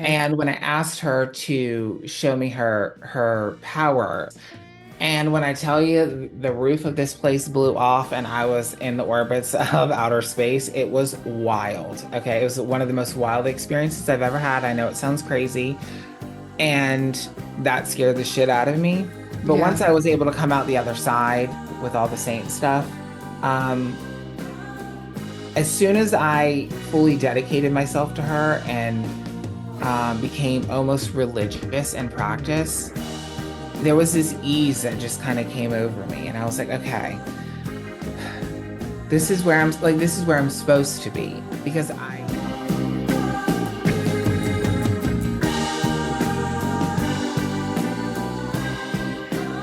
Okay. And when I asked her to show me her power, and when I tell you the roof of this place blew off and I was in the orbits of outer space, it was wild. Okay, it was one of the most wild experiences I've ever had. I know it sounds crazy, and that scared the shit out of me. But once Yeah. I was able to come out the other side with all the saint stuff, um, as soon as I fully dedicated myself to her and became almost religious in practice, there was this ease that just kind of came over me. And I was like, okay, this is where I'm supposed to be because I.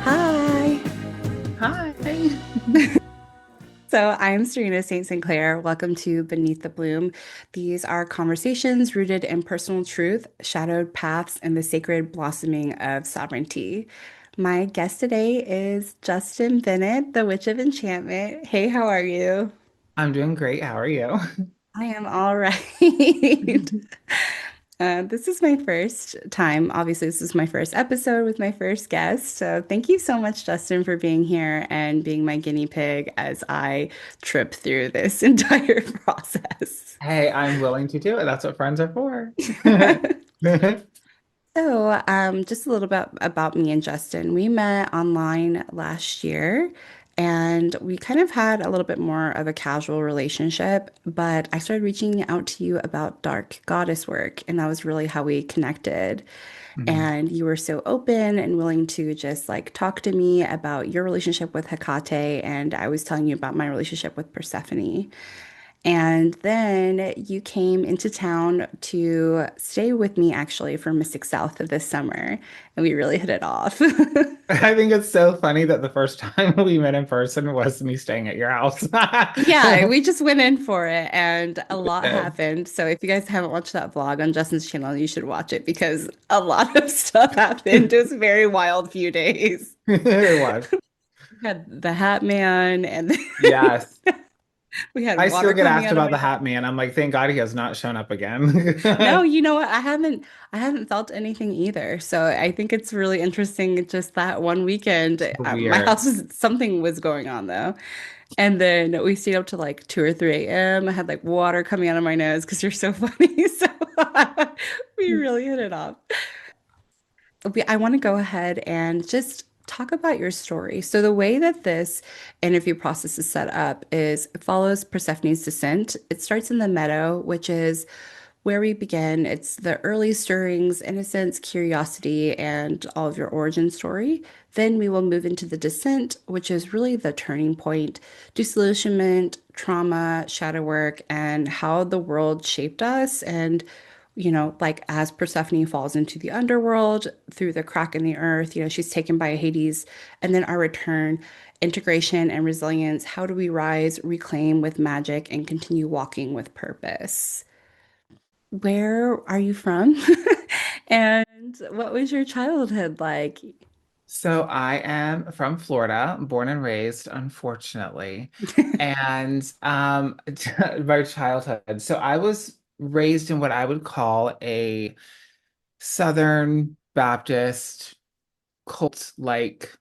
Hi. Hi. So I'm Serena Saint-Sinclair. Welcome to Beneath the Bloom. These are conversations rooted in personal truth, shadowed paths, and the sacred blossoming of sovereignty. My guest today is Justin Bennett, the Witch of Enchantment. Hey, how are you? I'm doing great. How are you? I am all right. This is my first time. Obviously, this is my first episode with my first guest. So, thank you so much, Justin, for being here and being my guinea pig as I trip through this entire process. Hey, I'm willing to do it. That's what friends are for. So, just a little bit about me and Justin. We met online last year and we kind of had a little bit more of a casual relationship, but I started reaching out to you about dark goddess work, and that was really how we connected. Mhm. And you were so open and willing to just like talk to me about your relationship with Hekate, and I was telling you about my relationship with Persephone. And then you came into town to stay with me actually for Mystic South this summer, and we really hit it off. I think it's so funny that the first time we met in person was me staying at your house. Yeah, we just went in for it and a lot Good. happened. So if you guys haven't watched that vlog on Justin's channel, you should watch it because a lot of stuff happened. It was a very wild few days. It was. We had the Hat Man and Yes. we had I still water get coming asked out of about my the nose. Hat Man. I'm like, thank God he has not shown up again. No, you know what? I haven't felt anything either. So I think it's really interesting. Just that one weekend, my Weird. house was something was going on though. And then we stayed up to like 2 or 3 a.m. I had like water coming out of my nose because you're so funny. So we really hit it off. I want to go ahead and just talk about your story. So the way that this interview process is set up is it follows Persephone's descent. It starts in the meadow, which is where we begin. It's the early stirrings, innocence, curiosity, and all of your origin story. Then we will move into the descent, which is really the turning point, disillusionment, trauma, shadow work, and how the world shaped us. And, like as Persephone falls into the underworld through the crack in the earth, she's taken by Hades. And then our return, integration and resilience. How do we rise, reclaim with magic, and continue walking with purpose? Where are you from? And what was your childhood like? So I am from Florida, born and raised, unfortunately. And my childhood. So I was raised in what I would call a Southern Baptist cult-like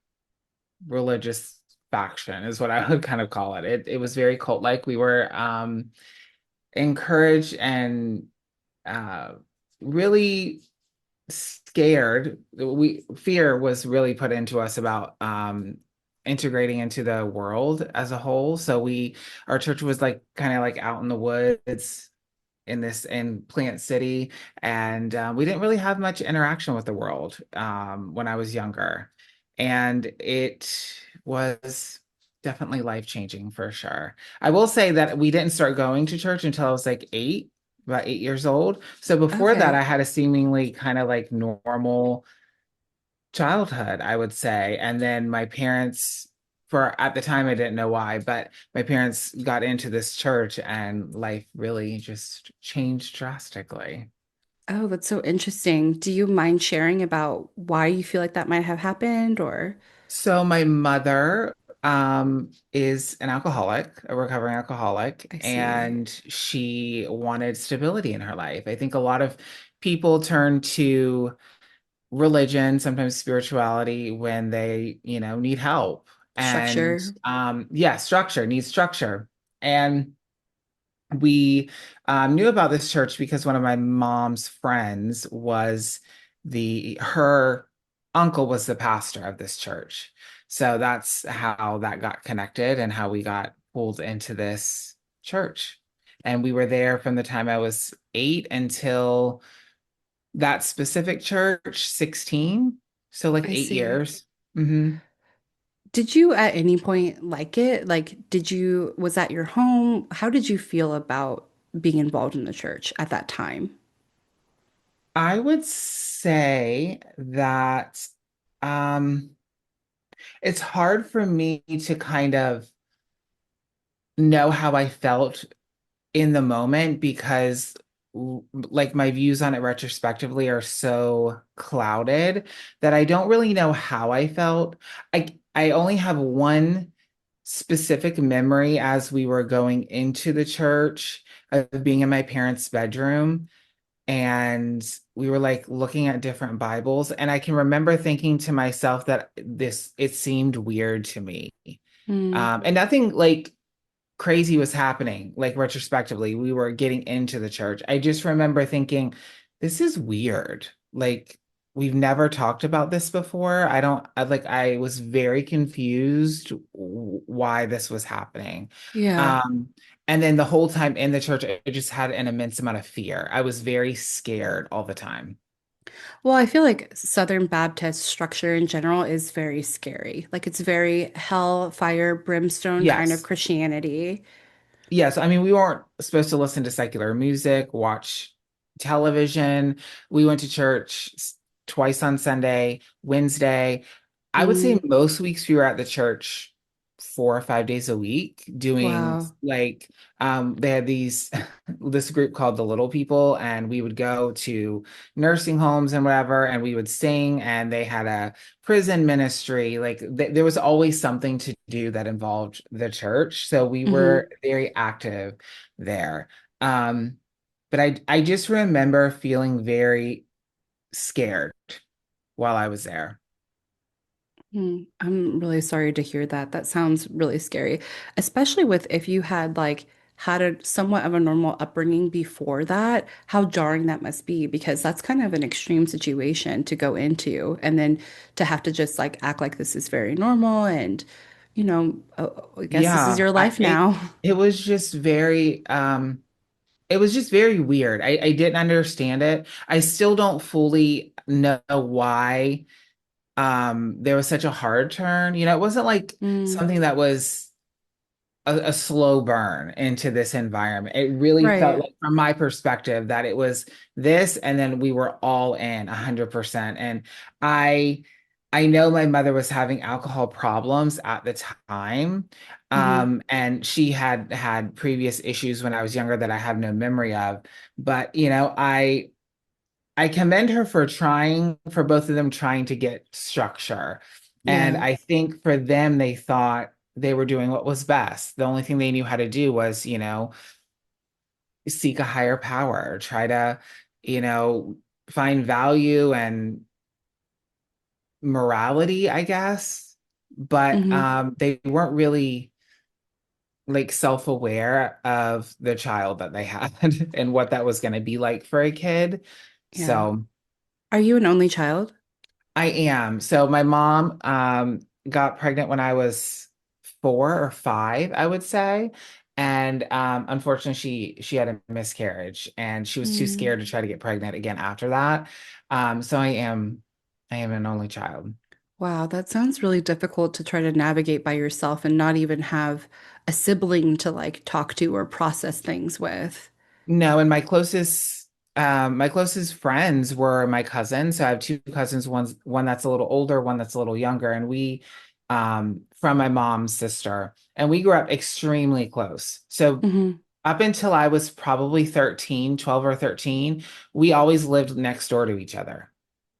religious faction is what I would kind of call it. It was very cult-like. We were encouraged and uh, really scared. We fear was really put into us about integrating into the world as a whole. So our church was like kind of like out in the woods in Plant City, and we didn't really have much interaction with the world when I was younger, and it was definitely life changing for sure. I will say that we didn't start going to church until I was like about 8 years old. So before that, Okay. I had a seemingly kind of like normal childhood, I would say. And then my parents, for at the time, I didn't know why, but my parents got into this church and life really just changed drastically. Oh, that's so interesting. Do you mind sharing about why you feel like that might have happened or So my mother is an alcoholic, a recovering alcoholic, I see. and she wanted stability in her life. I think a lot of people turn to religion, sometimes spirituality when they, need help. And Structure. yeah, structure needs structure. And we knew about this church because one of my mom's friends was her uncle was the pastor of this church. So that's how that got connected and how we got pulled into this church. And we were there from the time I was 8 until that specific church, 16. So like I see. 8 years. Hmm. Did you at any point like it? Like, was that your home? How did you feel about being involved in the church at that time? I would say that um, it's hard for me to kind of know how I felt in the moment because like my views on it retrospectively are so clouded that I don't really know how I felt. I only have one specific memory as we were going into the church of being in my parents' bedroom, and we were like looking at different Bibles, and I can remember thinking to myself that this it seemed weird to me. Mm, And nothing like crazy was happening, like retrospectively. We were getting into the church. I just remember thinking, this is weird. Like, we've never talked about this before. I was very confused why this was happening. yeah. Um, and then the whole time in the church, I just had an immense amount of fear. I was very scared all the time. Well, I feel like Southern Baptist structure in general is very scary. Like it's very hell, fire, brimstone kind of Yes. Christianity. Yes, I mean, we weren't supposed to listen to secular music, watch television. We went to church twice on Sunday, Wednesday. I would say Mm, most weeks we were at the church 4 or 5 days a week doing wow. like they had this group called the Little People, and we would go to nursing homes and whatever, and we would sing, and they had a prison ministry. Like there was always something to do that involved the church. So we Hmm. were very active there. Um, but I just remember feeling very scared while I was there. I'm really sorry to hear that. That sounds really scary, especially with if you had like had a somewhat of a normal upbringing before that, how jarring that must be because that's kind of an extreme situation to go into and then to have to just like act like this is very normal and I guess this is Yeah, your life now. it was just very weird. I didn't understand it. I still don't fully know why there was such a hard turn. It wasn't like Mm, something that was a slow burn into this environment. It really felt right. like, from my perspective, that it was this, and then we were all in 100%. And I, I know my mother was having alcohol problems at the time, Hmm. and she had had previous issues when I was younger that I have no memory of. But I commend her for both of them trying to get structure. And Yeah. I think for them, they thought they were doing what was best. The only thing they knew how to do was, seek a higher power, try to, you know, find value and morality, I guess. But Hmm. they weren't really like self-aware of the child that they had and what that was going to be like for a kid. Yeah. So Are you an only child? I am. So my mom got pregnant when I was 4 or 5, I would say. And unfortunately she had a miscarriage, and she was too Mm. scared to try to get pregnant again after that. So I am an only child. Wow, that sounds really difficult to try to navigate by yourself and not even have a sibling to like talk to or process things with. No, and my closest friends were my cousins. So I have two cousins, one that's a little older, one that's a little younger, and we from my mom's sister, and we grew up extremely close. So Hmm. up until I was probably 13, 12 or 13, we always lived next door to each other.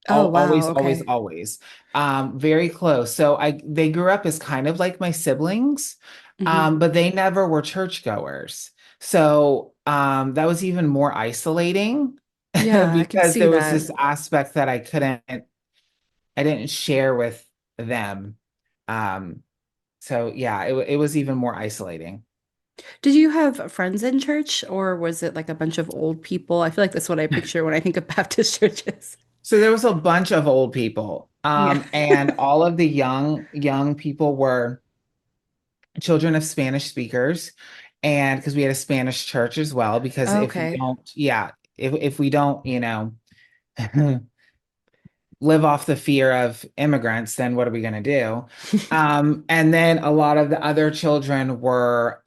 Oh, wow. Always, always, Okay. always. Very close. So they grew up as kind of like my siblings, Hmm. but they never were churchgoers. So that was even more isolating. Yeah, I can because see there was that. this aspect that I didn't share with them. Um, so yeah, it was even more isolating. Did you have friends in church or was it like a bunch of old people? I feel like that's what I picture when I think of Baptist churches. So there was a bunch of old people, Yeah. and all of the young people were children of Spanish speakers, and because we had a Spanish church as well, because if we Okay. don't, yeah, if we don't, live off the fear of immigrants, then what are we going to do? And then a lot of the other children were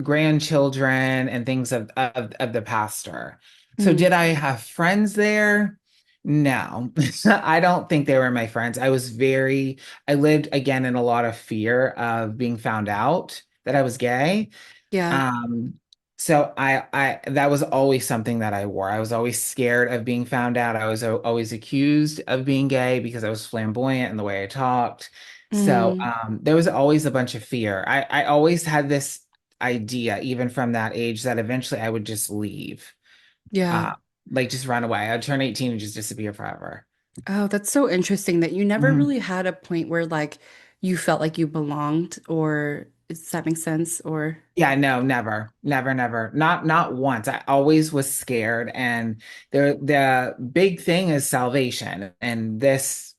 grandchildren and things of the pastor. So did Mm, I have friends there? No, I don't think they were my friends. I lived again in a lot of fear of being found out that I was gay. yeah. Um, so that was always something that I wore. I was always scared of being found out. I was always accused of being gay because I was flamboyant in the way I talked. So Mm, there was always a bunch of fear. I always had this idea, even from that age, that eventually I would just leave, yeah. uh, like just run away. I'd turn 18 and just disappear forever. Oh, that's so interesting that you never Mhm. really had a point where like you felt like you belonged, or does that make sense? Or Yeah, no, never, never, never. Not once. I always was scared. And the big thing is salvation. And this,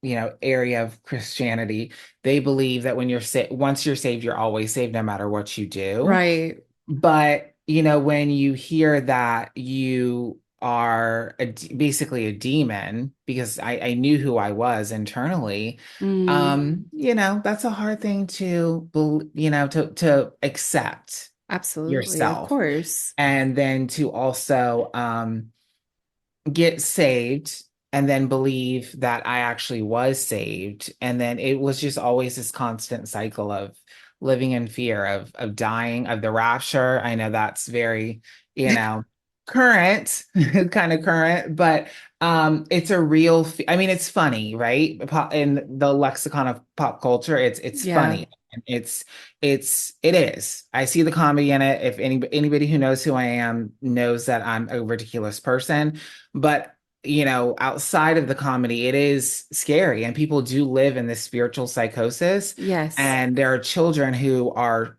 area of Christianity, they believe that when you're once you're saved, you're always saved, no matter what you do. right. But, when you hear that you are basically a demon, because I knew who I was internally, Mm, that's a hard thing to, to accept absolutely, of yourself. course. And then to also, get saved and then believe that I actually was saved. And then it was just always this constant cycle of living in fear of dying, of the rapture. I know that's very, current, kind of current, but it's a real I mean, it's funny, right? In the lexicon of pop culture, it's Yeah. funny. And it is. I see the comedy in it. If anybody who knows who I am knows that I'm a ridiculous person, but outside of the comedy, it is scary, and people do live in this spiritual psychosis. Yes. And there are children who are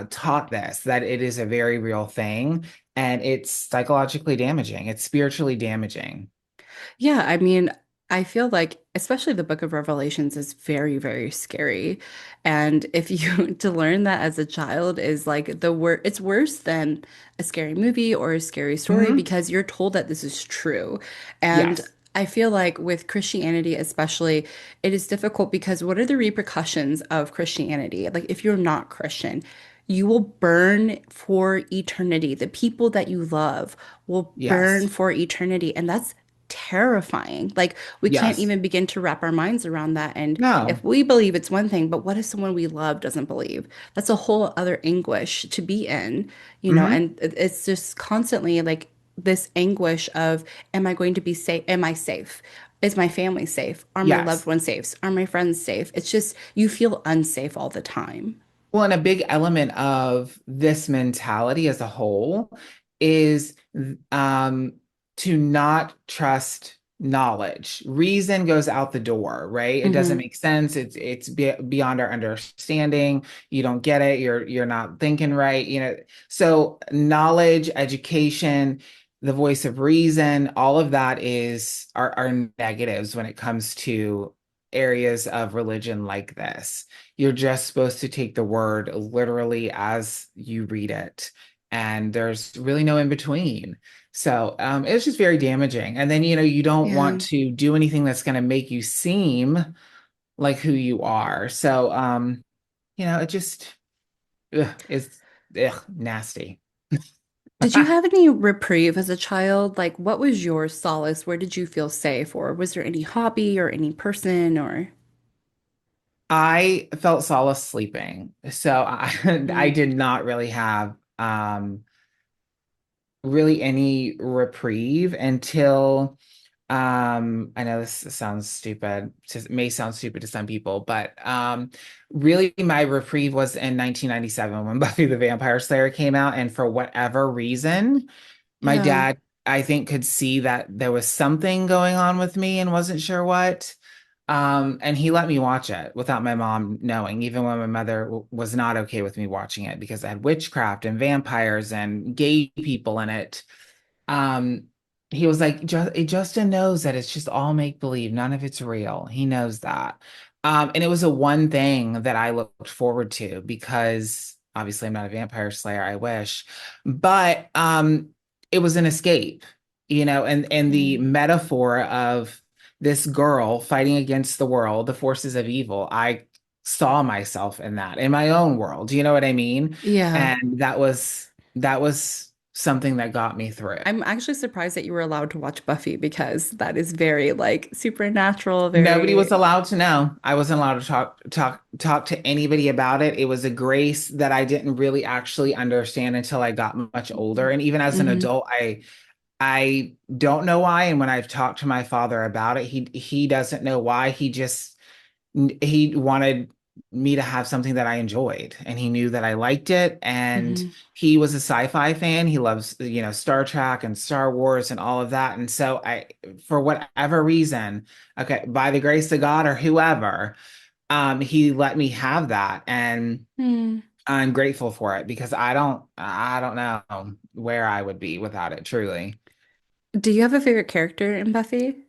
taught this, that it is a very real thing, and it's psychologically damaging. It's spiritually damaging. Yeah, I mean, I feel like especially the Book of Revelations is very, very scary. And if you to learn that as a child is like it's worse than a scary movie or a scary story Hmm. because you're told that this is true. And Yes. I feel like with Christianity especially, it is difficult because what are the repercussions of Christianity? Like if you're not Christian, you will burn for eternity. The people that you love will burn Yes. for eternity. And that's terrifying. Like we can't Yes. even begin to wrap our minds around that. And if No. we believe it's one thing, but what if someone we love doesn't believe? That's a whole other anguish to be in, Hmm. and it's just constantly like this anguish of, am I going to be safe? Am I safe? Is my family safe? Are my loved Yes. ones safe? Are my friends safe? It's just you feel unsafe all the time. Well, and a big element of this mentality as a whole is um, to not trust knowledge. Reason goes out the door, right? It doesn't Hmm. make sense. It's beyond our understanding. You don't get it. You're not thinking right. So knowledge, education, the voice of reason, all of that are negatives when it comes to areas of religion like this. You're just supposed to take the word literally as you read it. And there's really no in between. So it's just very damaging. And then, you don't Yeah. want to do anything that's going to make you seem like who you are. So, it just is nasty. Did you have any reprieve as a child? Like, what was your solace? Where did you feel safe? Or was there any hobby or any person or? I felt solace sleeping. So I Mm, did not really have really any reprieve until I know this sounds stupid, it may sound stupid to some people, but really my reprieve was in 1997 when Buffy the Vampire Slayer came out. And for whatever reason, my yeah. dad I think could see that there was something going on with me and wasn't sure what. And he let me watch it without my mom knowing, even when my mother was not okay with me watching it because it had witchcraft and vampires and gay people in it. Um, he was like, Justin knows that it's just all make believe. None of it's real. He knows that. And it was a one thing that I looked forward to because obviously I'm not a vampire slayer, I wish, but it was an escape, and the Mm. metaphor of this girl fighting against the world, the forces of evil. I saw myself in that in my own world. Do you know what I mean? Yeah. And that was something that got me through. I'm actually surprised that you were allowed to watch Buffy because that is very like supernatural, Nobody was very allowed to know. I wasn't allowed to talk to anybody about it. It was a grace that I didn't really actually understand until I got much older. And even as an hmm adult, I don't know why. And when I've talked to my father about it, he doesn't know why. He wanted me to have something that I enjoyed, and he knew that I liked it. And hmm he was a sci-fi fan. He loves, Star Trek and Star Wars and all of that. And so for whatever reason, okay, by the grace of God or whoever, he let me have that, and Hmm. I'm grateful for it because I don't know where I would be without it, truly. Do you have a favorite character in Buffy?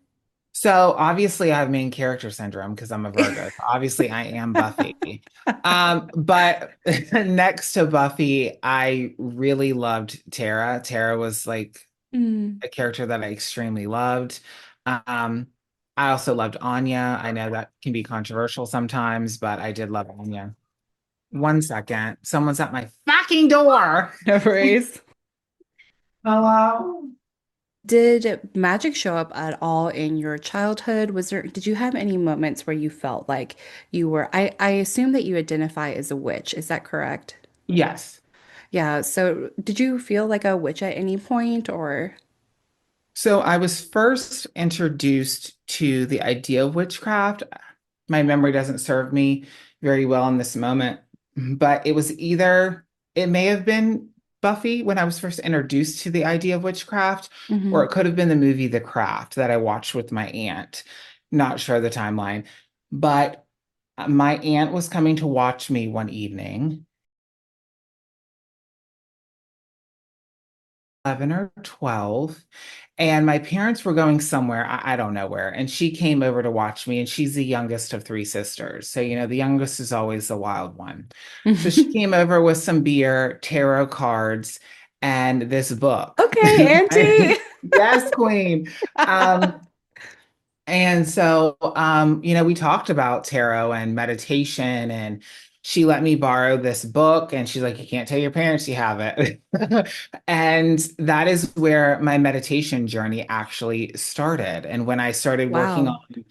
So obviously I have main character syndrome because I'm a Virgo. So obviously I am Buffy. But next to Buffy, I really loved Tara. Tara was like Hmm. a character that I extremely loved. Um, I also loved Anya. I know that can be controversial sometimes, but I did love Anya. One second. Someone's at my fucking door. No worries. Hello? Did magic show up at all in your childhood? Did you have any moments where you felt like I assume that you identify as a witch, is that correct? Yes. Yeah, so did you feel like a witch at any point or? So I was first introduced to the idea of witchcraft. My memory doesn't serve me very well in this moment, but it may have been Buffy when I was first introduced to the idea of witchcraft, or it hmm could have been the movie The Craft that I watched with my aunt. Not sure the timeline, but my aunt was coming to watch me one evening, 11 or 12. And my parents were going somewhere, I don't know where. And she came over to watch me, and she's the youngest of three sisters. So, the youngest is always the wild one. So she came over with some beer, tarot cards, and this book. Okay, Auntie. Yes, Queen. Um, and so, we talked about tarot and meditation, and she let me borrow this book, and she's like, you can't tell your parents you have it. And that is where my meditation journey actually started. And when I started working Wow. on,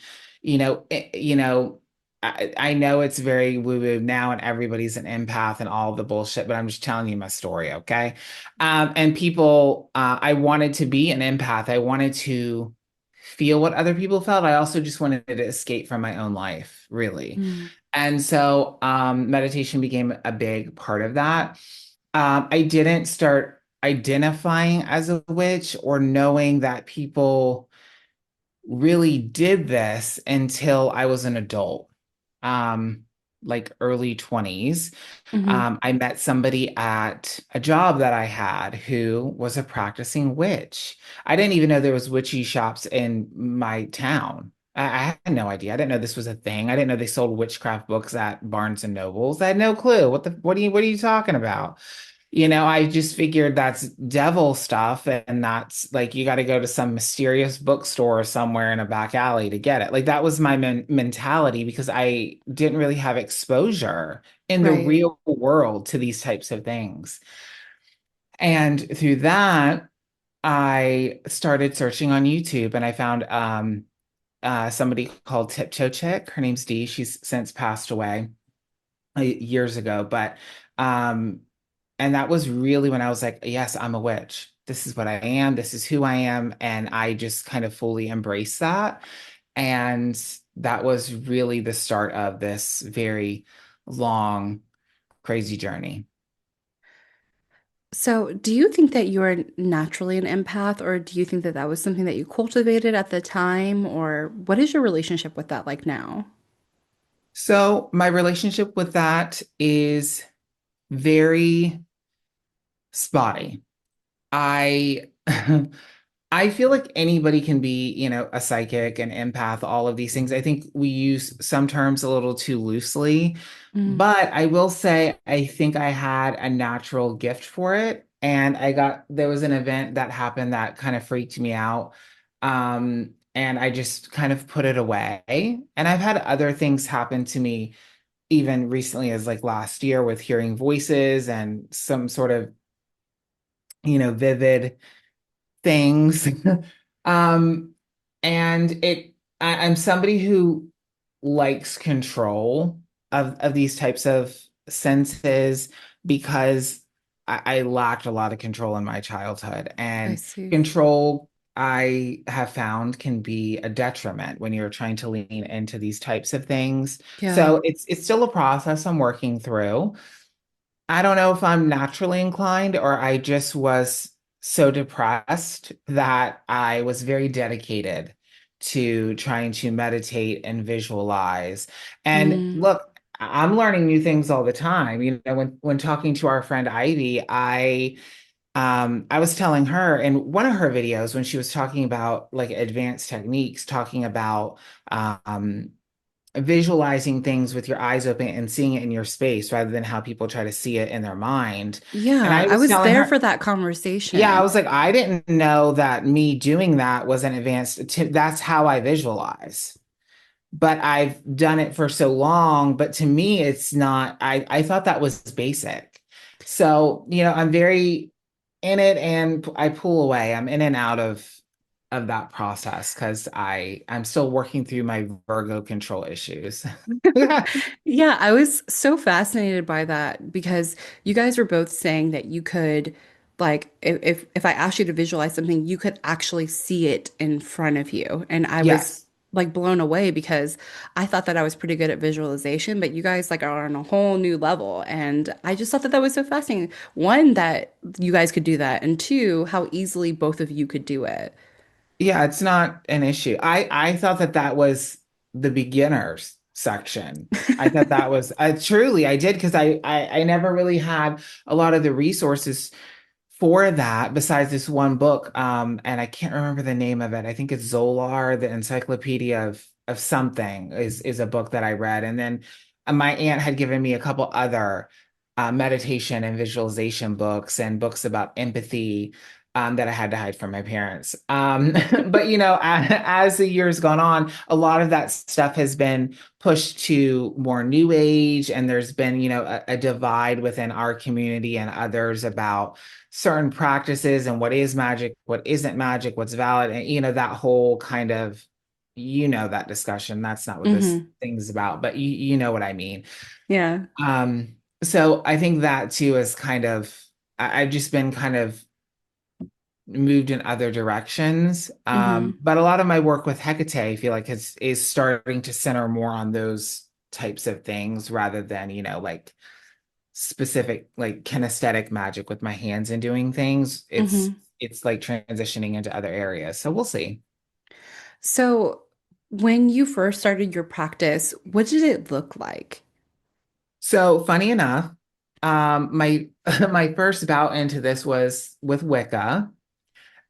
I know it's very woo-woo now and everybody's an empath and all the bullshit, but I'm just telling you my story, okay? And people, I wanted to be an empath. I wanted to feel what other people felt. I also just wanted to escape from my own life, really. Mm, And so meditation became a big part of that. I didn't start identifying as a witch or knowing that people really did this until I was an adult, um, like early 20s. hmm I met somebody at a job that I had who was a practicing witch. I didn't even know there was witchy shops in my town. I had no idea. I didn't know this was a thing. I didn't know they sold witchcraft books at Barnes and Nobles. I had no clue. What are you talking about? I just figured that's devil stuff, and that's like you got to go to some mysterious bookstore somewhere in a back alley to get it. Like that was my mentality because I didn't really have exposure in the Right. real world to these types of things. And through that, I started searching on YouTube, and I found somebody called Tiptoe Chick. Her name's Dee. She's since passed away years ago, but um and that was really when I was like, yes, I'm a witch. This is what I am. This is who I am. And I just kind of fully embraced that. And that was really the start of this very long, crazy journey. So, do you think that you are naturally an empath, or do you think that that was something that you cultivated at the time, or what is your relationship with that like now? So my relationship with that is very spotty. I I feel like anybody can be, a psychic, an empath, all of these things. I think we use some terms a little too loosely, Mm, but I will say I think I had a natural gift for it. And there was an event that happened that kind of freaked me out. And I just kind of put it away. And I've had other things happen to me even recently as like last year with hearing voices and some sort of, vivid things. Um, and I'm somebody who likes control of these types of senses because I lacked a lot of control in my childhood. I And see. control, I have found, can be a detriment when you're trying to lean into these types of things. Yeah. So it's still a process I'm working through. I don't know if I'm naturally inclined or I just was so depressed that I was very dedicated to trying to meditate and visualize. And Mm, look, I'm learning new things all the time. When talking to our friend Ivy, I was telling her in one of her videos when she was talking about like advanced techniques, talking about um visualizing things with your eyes open and seeing it in your space rather than how people try to see it in their mind. And yeah, I I was was telling there her, for that yeah, I conversation. was like, I didn't know that me doing that was an that's how I visualize. But I've done it for so long, but to me, it's not, I thought that was basic. So, I'm very in it and I pull away. I'm in and out of that process because I'm still working through my Virgo control issues. Yeah, I was so fascinated by that because you guys were both saying that you could, like, if I asked you to visualize something, you could actually see it in front of you. And I was Yes. like blown away because I thought that I was pretty good at visualization, but you guys like are on a whole new level. And I just thought that that was so fascinating. One, that you guys could do that, and two, how easily both of you could do it. Yeah, it's not an issue. I thought that that was the beginners section. I thought that was truly I did because I never really had a lot of the resources for that besides this one book. And I can't remember the name of it. I think it's Zolar, the Encyclopedia of something is a book that I read. And then my aunt had given me a couple other meditation and visualization books and books about empathy that I had to hide from my parents. But as the years gone on, a lot of that stuff has been pushed to more new age, and there's been, a divide within our community and others about certain practices and what is magic, what isn't magic, what's valid, and that whole kind of, that discussion. That's not what this Hmm. thing's about, but you know what I mean. Yeah. So I think that too is kind of I've just been kind of moved in other directions. Hmm. But a lot of my work with Hecate, I feel like is starting to center more on those types of things rather than, like specific like kinesthetic magic with my hands and doing things. Hmm. It's like transitioning into other areas. So we'll see. So, when you first started your practice, what did it look like? So funny enough, my my first bout into this was with Wicca.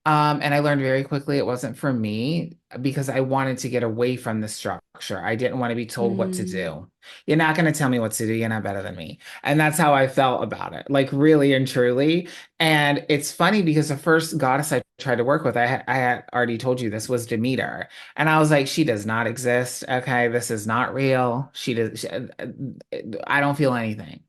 And I learned very quickly it wasn't for me because I wanted to get away from the structure. I didn't want to be told what to Mm, do. You're not going to tell me what to do. You're not better than me. And that's how I felt about it, like really and truly. And it's funny because the first goddess I tried to work with, I had already told you this was Demeter. And I was like, she does not exist. Okay, this is not real. I don't feel anything.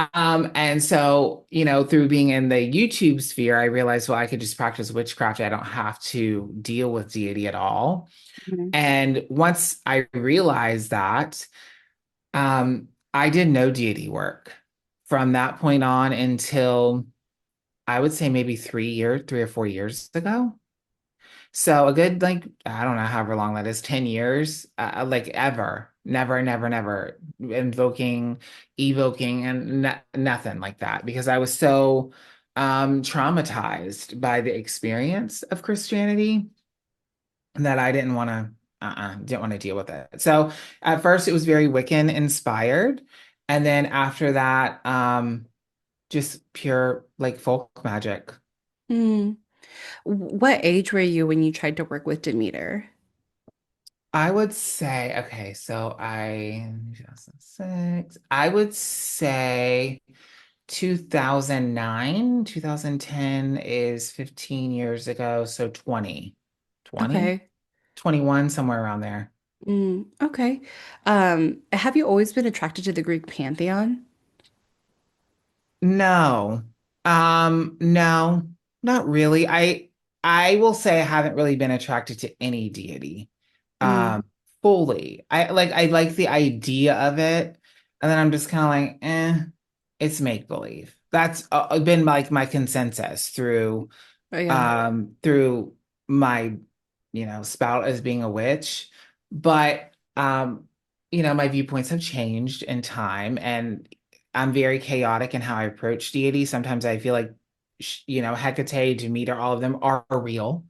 And so, through being in the YouTube sphere, I realized, well, I could just practice witchcraft. I don't have to deal with deity at all. mhm, And once I realized that, I did no deity work from that point on until I would say maybe 3 or 4 years ago. So a good like I don't know however long that is, 10 years, like ever, never, never, never invoking, evoking, and nothing like that because I was so traumatized by the experience of Christianity that I didn't want to deal with it. So at first it was very Wiccan inspired, and then after that, just pure like folk magic. Mm. What age were you when you tried to work with Demeter? I would say, okay, so 2006, I would say 2009, 2010 is 15 years ago, so 20, Okay. 21, somewhere around there. Okay. Have you always been attracted to the Greek pantheon? No. No, not really. I will say I haven't really been attracted to any deity Mm, um fully. I like the idea of it, and then I'm just kind of like, it's make believe. That's been like my consensus oh yeah. through my spout as being a witch. But my viewpoints have changed in time, and I'm very chaotic in how I approach deity. Sometimes I feel like Hecate, Demeter, all of them are real.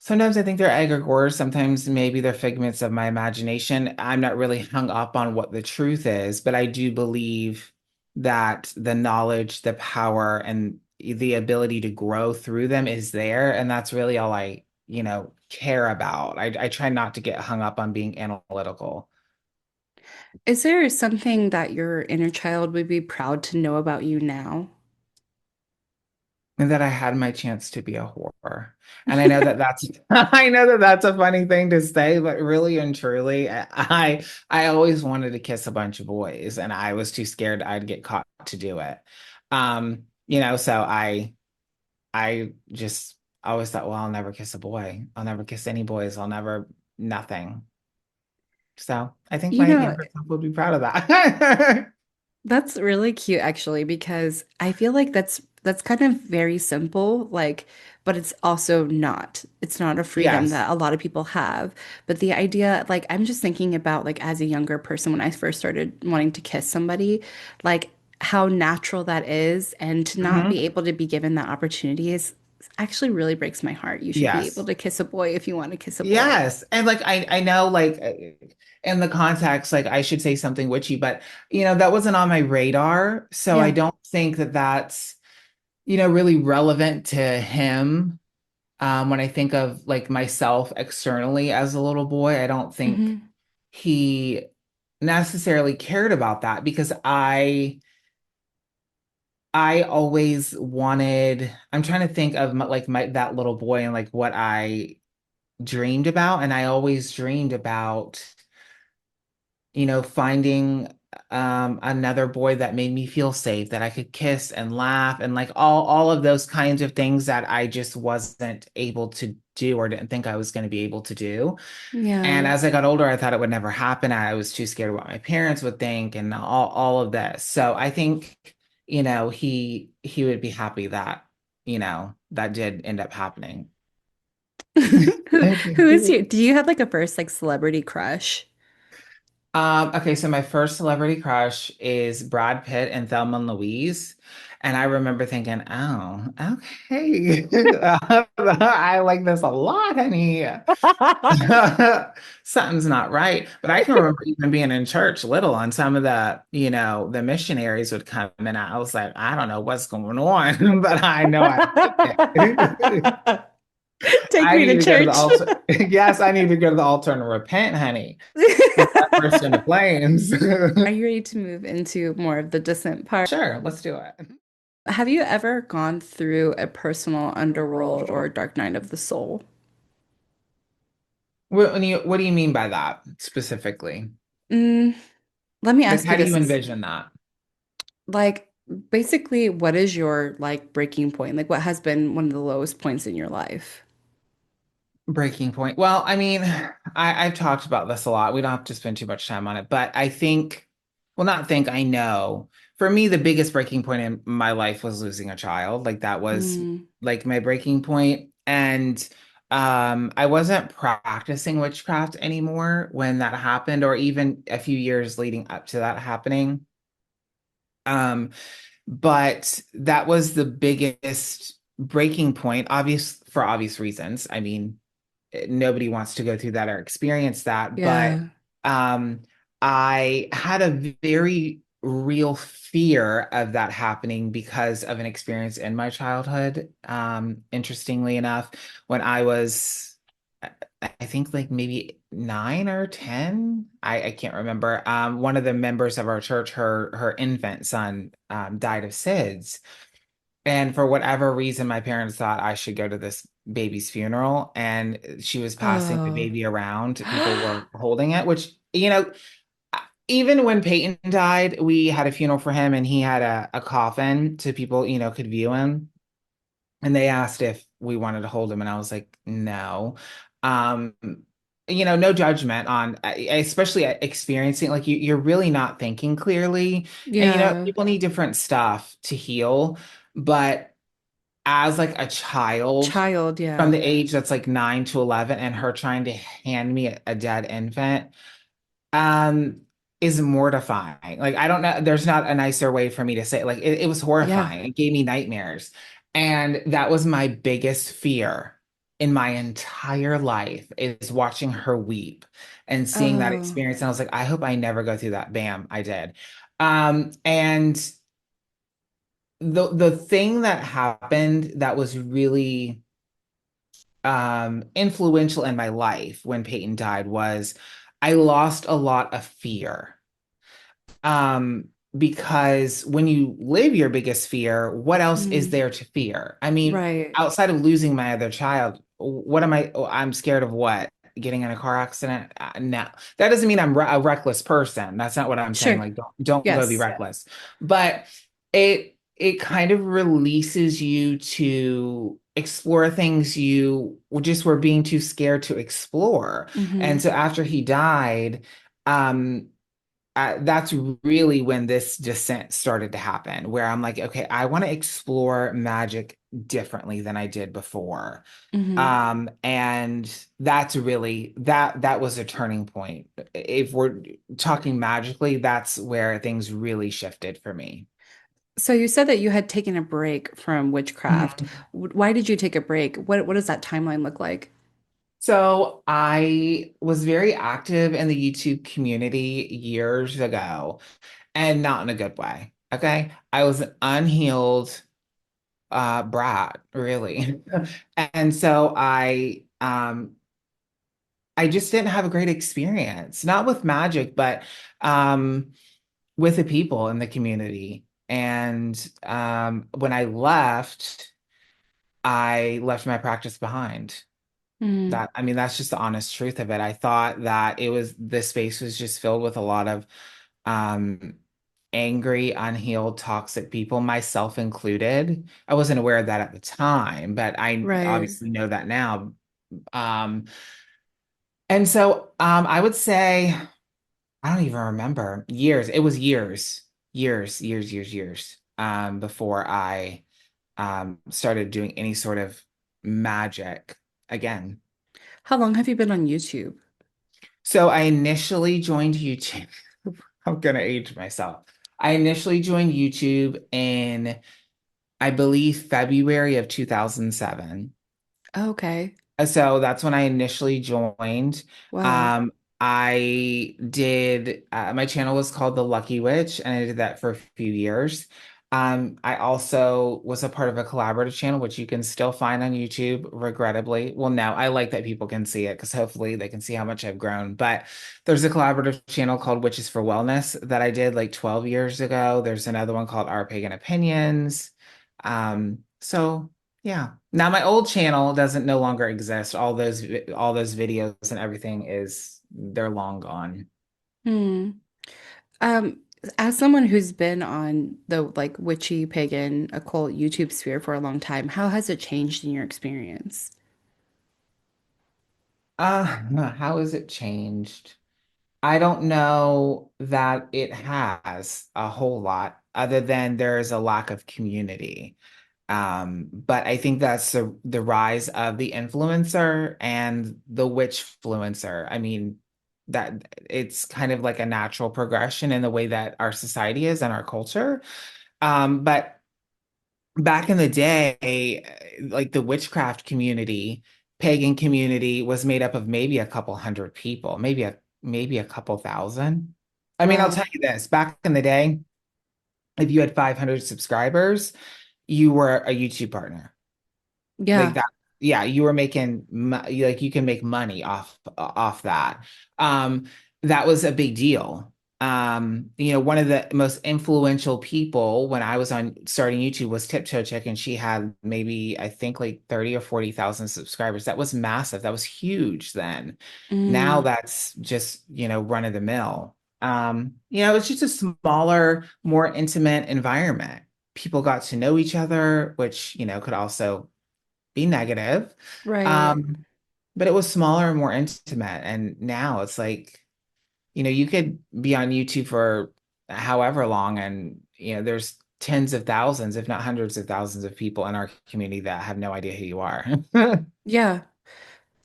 Sometimes I think they're egregores. Sometimes maybe they're figments of my imagination. I'm not really hung up on what the truth is, but I do believe that the knowledge, the power, and the ability to grow through them is there. And that's really all I care about. I try not to get hung up on being analytical. Is there something that your inner child would be proud to know about you now? And that I had my chance to be a whore. And I know that that's I know that that's a funny thing to say, but really and truly, I always wanted to kiss a bunch of boys, and I was too scared I'd get caught to do it. So I just always thought, well, I'll never kiss a boy. I'll never kiss any boys. I'll never nothing. So I think You my know, younger self would be proud of that. that's really cute actually because I feel like that's kind of very simple, like, but it's also not. It's not a freedom Yes. that a lot of people have. But the idea, like, I'm just thinking about like as a younger person when I first started wanting to kiss somebody, like how natural that is, and to not be Hmm. able to be given that opportunity is actually really breaks my heart. You should be able Yes. to kiss a boy if you want to kiss a boy. Yes. And like I know like in the context like I should say something witchy, but that wasn't on my radar, so I Yeah. don't think that that's really relevant to him. When I think of like myself externally as a little boy, I don't think Hmm. he necessarily cared about that because I always wanted, I'm trying to think of my that little boy and like what I dreamed about, and I always dreamed about finding another boy that made me feel safe, that I could kiss and laugh and like all of those kinds of things that I just wasn't able to do or didn't think I was going to be able to do. And Yeah. as I got older, I thought it would never happen. I was too scared of what my parents would think and all of this. So I think, he would be happy that, that did end up happening. Who is you? Do you have like a first like celebrity crush? Okay, so my first celebrity crush is Brad Pitt and Thelma and Louise. And I remember thinking, oh, okay. I like this a lot, honey. Something's not right. But I can remember even being in church little and some of the missionaries would come in. I was like, I don't know what's going on, but I know I like it. Take I me need to to go to the church. altar. Yes, I need to go to the altar and repent, honey. Get that first into flames. Are you ready to move into more of the distant part? Sure, let's do it. Have you ever gone through a personal underworld or dark night of the soul? What do you mean by that specifically? Mm, let me Like, ask you how do this you is envision that like basically what is your like breaking point? Like what has been one of the lowest points in your life? breaking point? Well, I mean, I've talked about this a lot. We don't have to spend too much time on it, but I think, well, not think, I know. For me, the biggest breaking point in my life was losing a child. Like that was Mm, like my breaking point. And I wasn't practicing witchcraft anymore when that happened, or even a few years leading up to that happening. Um, But that was the biggest breaking point, for obvious reasons. I mean, nobody wants to go through that or experience that, but Yeah. um, I had a very real fear of that happening because of an experience in my childhood. Interestingly enough, when I was, I think like maybe 9 or 10, I can't remember. One of the members of our church, her infant son, died of SIDS. And for whatever reason, my parents thought I should go to this baby's funeral. And she was passing the Oh. baby around. People were holding it, which, even when Peyton died, we had a funeral for him and he had a coffin so people, could view him. And they asked if we wanted to hold him. And I was like, no. Um, no judgment on, especially experiencing, like you're really not thinking clearly. And, Yeah. people need different stuff to heal. But as like a child Child, from yeah. the age that's like 9 to 11 and her trying to hand me a dead infant um is mortifying. Like I don't know, there's not a nicer way for me to say it. Like it was Yeah. horrifying. It gave me nightmares. And that was my biggest fear in my entire life is watching her weep and seeing that Oh. experience. And I was like, I hope I never go through that. Bam, I did. And the thing that happened that was really influential in my life when Peyton died was I lost a lot of fear. Um, because when you live your biggest fear, what else is Mm. there to fear? I mean, Right. outside of losing my other child, what am I? Oh, I'm scared of what? Getting in a car accident? No, that doesn't mean I'm a reckless person. That's not what I'm saying. Sure. Like, don't go be Yes. reckless. But it kind of releases you to explore things you just were being too scared to explore. And Mm-hmm. so after he died, um, that's really when this descent started to happen, where I'm like, okay, I want to explore magic differently than I did before. Mm-hmm. And that's really that was a turning point. If we're talking magically, that's where things really shifted for me. So you said that you had taken a break from witchcraft. Mhm. Why did you take a break? What does that timeline look like? So I was very active in the YouTube community years ago, and not in a good way. Okay. I was an unhealed brat, really. And so I just didn't have a great experience, not with magic, but um with the people in the community. And when I left my practice behind. Mm. That, I mean, that's just the honest truth of it. I thought that the space was just filled with a lot of um angry, unhealed, toxic people, myself included. I wasn't aware of that at the time, but I Right. obviously know that now. Um, and so I would say, I don't even remember years. It was years, before I started doing any sort of magic again. How long have you been on YouTube? So I initially joined YouTube. I'm gonna age myself. I initially joined YouTube in, I believe, February of 2007. Okay. So that's when I initially joined. Wow. Um, I did, my channel was called The Lucky Witch, and I did that for a few years. I also was a part of a collaborative channel, which you can still find on YouTube, regrettably. Well, no, I like that people can see it because hopefully they can see how much I've grown. But there's a collaborative channel called Witches for Wellness that I did like 12 years ago. There's another one called Our Pagan Opinions. So yeah. Now my old channel doesn't no longer exist. All those videos and everything they're long gone. Hmm. Um, as someone who's been on the like witchy pagan occult YouTube sphere for a long time, how has it changed in your experience? How has it changed? I don't know that it has a whole lot, other than there is a lack of community. But I think that's the rise of the influencer and the witch fluencer. I mean, that it's kind of like a natural progression in the way that our society is and our culture. But back in the day, like the witchcraft community, pagan community was made up of maybe a couple hundred people, maybe a couple thousand. I mean, I'll Wow. tell you this, back in the day, if you had 500 subscribers, you were a YouTube partner. Like Yeah. that, yeah, you were making like you can make money off that. um that was a big deal. One of the most influential people when I was on starting YouTube was Tiptoe Chick, and she had maybe, I think, like 30 or 40,000 subscribers. That was massive. That was huge then. Now Mm, that's just, run of the mill. It's just a smaller, more intimate environment. People got to know each other, which, could also be negative. right. Um, but it was smaller and more intimate. And now it's like, you could be on YouTube for however long, and there's tens of thousands, if not hundreds of thousands of people in our community that have no idea who you are. Yeah.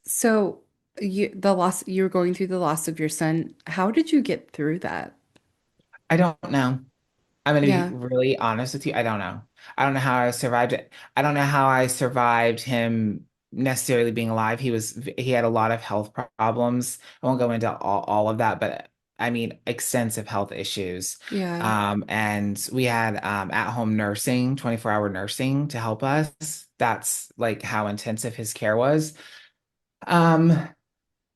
So you were going through the loss of your son. How did you get through that? I don't know. I'm going to be Yeah. really honest with you. I don't know. I don't know how I survived it. I don't know how I survived him necessarily being alive. He had a lot of health problems. I won't go into all of that, but I mean, extensive health issues. Yeah. And we had at-home nursing, 24-hour nursing to help us. That's like how intensive his care was. Um,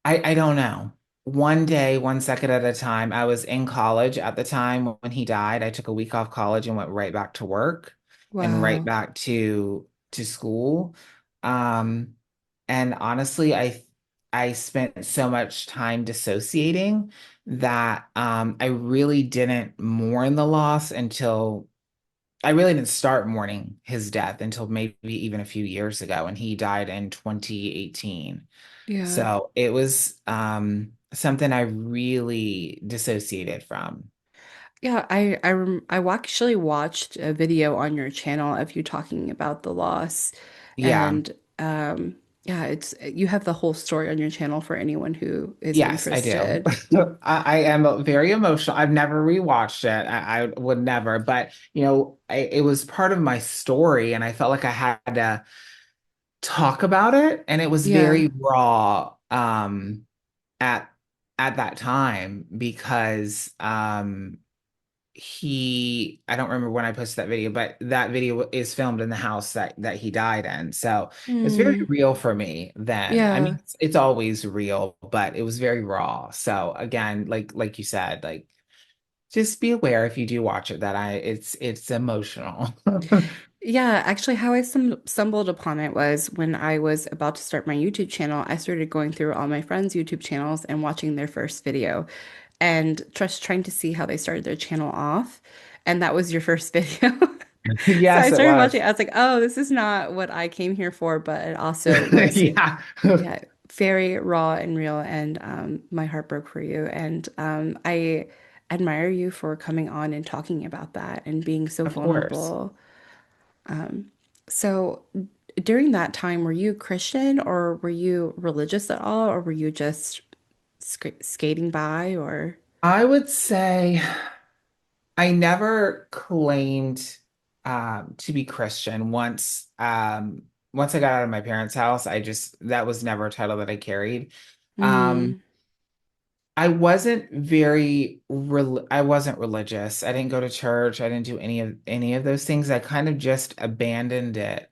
I don't know. One day, one second at a time. I was in college at the time when he died. I took a week off college and went right back to work and right Wow. back to school. Um, and honestly, I spent so much time dissociating that I really didn't mourn the loss until I really didn't start mourning his death until maybe even a few years ago, and he died in 2018. Yeah. So it was something I really dissociated from. Yeah, actually watched a video on your channel of you talking about the loss, Yeah. and yeah, it's you have the whole story on your channel for anyone who is Yes, I do. interested. I am very emotional. I've never rewatched it. I would never, but it was part of my story, and I felt like I had to talk about it, and it was Yeah. very raw at at that time because I don't remember when I posted that video, but that video is filmed in the house that he died in. So it's very Mm, real for me then. I mean, yeah. it's always real, but it was very raw. So again, like you said, like just be aware if you do watch it that it's emotional. Yeah, actually, how I stumbled upon it was when I was about to start my YouTube channel. I started going through all my friends' YouTube channels and watching their first video and just trying to see how they started their channel off. And that was your first video. So I Yes, it started watching. was. I was like, oh, this is not what I came here for, but it also was, Yeah. yeah, very raw and real. And my heart broke for you. And I admire you for coming on and talking about that and being so Of course. vulnerable. So during that time, were you Christian or were you religious at all, or were you just skating by or? I would say I never claimed to be Christian. Once I got out of my parents' house, that was never a title that I carried. Um, Mm, I wasn't religious. I didn't go to church. I didn't do any of those things. I kind of just abandoned it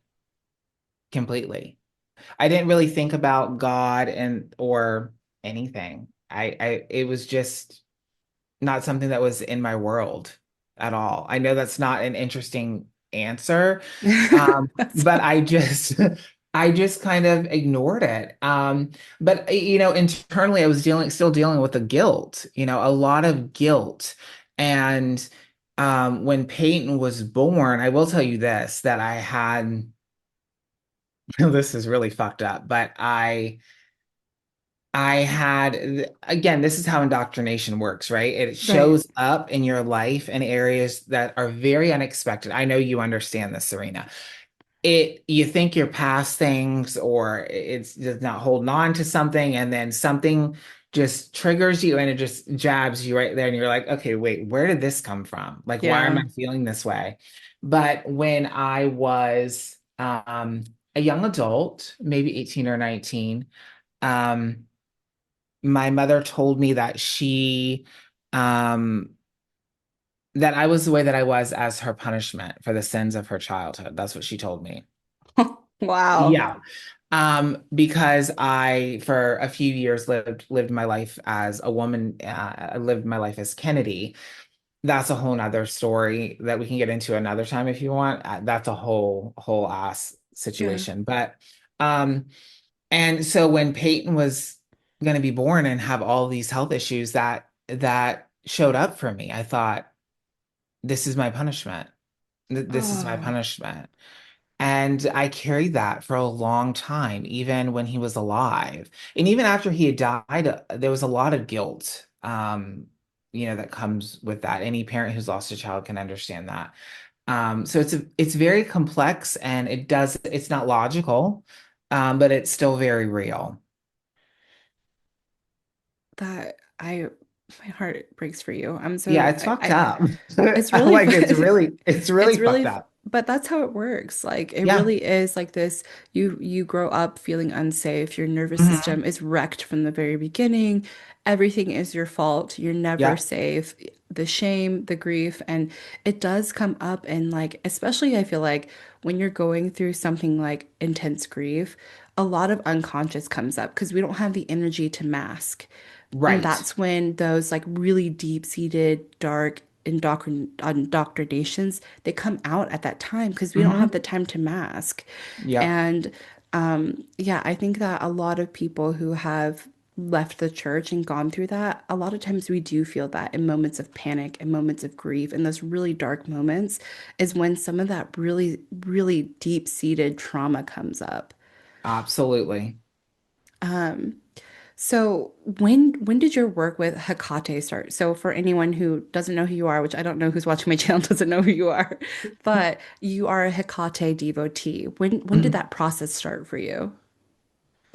completely. I didn't really think about God and or anything. I it was just not something that was in my world at all. I know that's not an interesting answer, that's but fine. I just kind of ignored it. But internally, I was still dealing with the guilt, a lot of guilt. And when Peyton was born, I will tell you this, that I had, this is really fucked up, but I had, again, this is how indoctrination works, right? It Right. shows up in your life in areas that are very unexpected. I know you understand this, Serena. you think you're past things or it's just not holding on to something, and then something just triggers you and it just jabs you right there, and you're like, okay, wait, where did this come from? Like, why am Yeah. I feeling this way? But when I was a young adult, maybe 18 or 19, um, my mother told me that um, that I was the way that I was as her punishment for the sins of her childhood. That's what she told me. Wow. Yeah. Because I, for a few years, lived my life as a woman. I lived my life as Kennedy. That's a whole nother story that we can get into another time if you want. That's a whole ass Yeah. situation. But um, and so when Peyton was going to be born and have all these health issues that showed up for me, I thought, this is my punishment. This is my Oh, punishment. And I carried that for a long time, even when he was alive. And even after he had died, there was a lot of guilt, that comes with that. Any parent who's lost a child can understand that. So it's very complex and it's not logical, but it's still very real. my heart breaks for you. I'm Yeah, so it's fucked I up. it's I'm really like, it's really it's fucked really up. but that's how it works. Like it Yeah. really is like this. You grow up feeling unsafe. Your nervous Hmm. system is wrecked from the very beginning. Everything is your fault. You're never Yeah. safe. The shame, the grief, and it does come up, and like especially I feel like when you're going through something like intense grief, a lot of unconscious comes up because we don't have the energy to mask. And Right. that's when those like really deep-seated, dark indoctrinations, they come out at that time because we don't have Hmm. the time to mask. Yep. And yeah, I think that a lot of people who have left the church and gone through that, a lot of times we do feel that in moments of panic and moments of grief and those really dark moments is when some of that really, really deep-seated trauma comes up. Absolutely. So when did your work with Hekate start? So for anyone who doesn't know who you are, which I don't know who's watching my channel doesn't know who you are, but you are a Hekate devotee. When did that process start for you?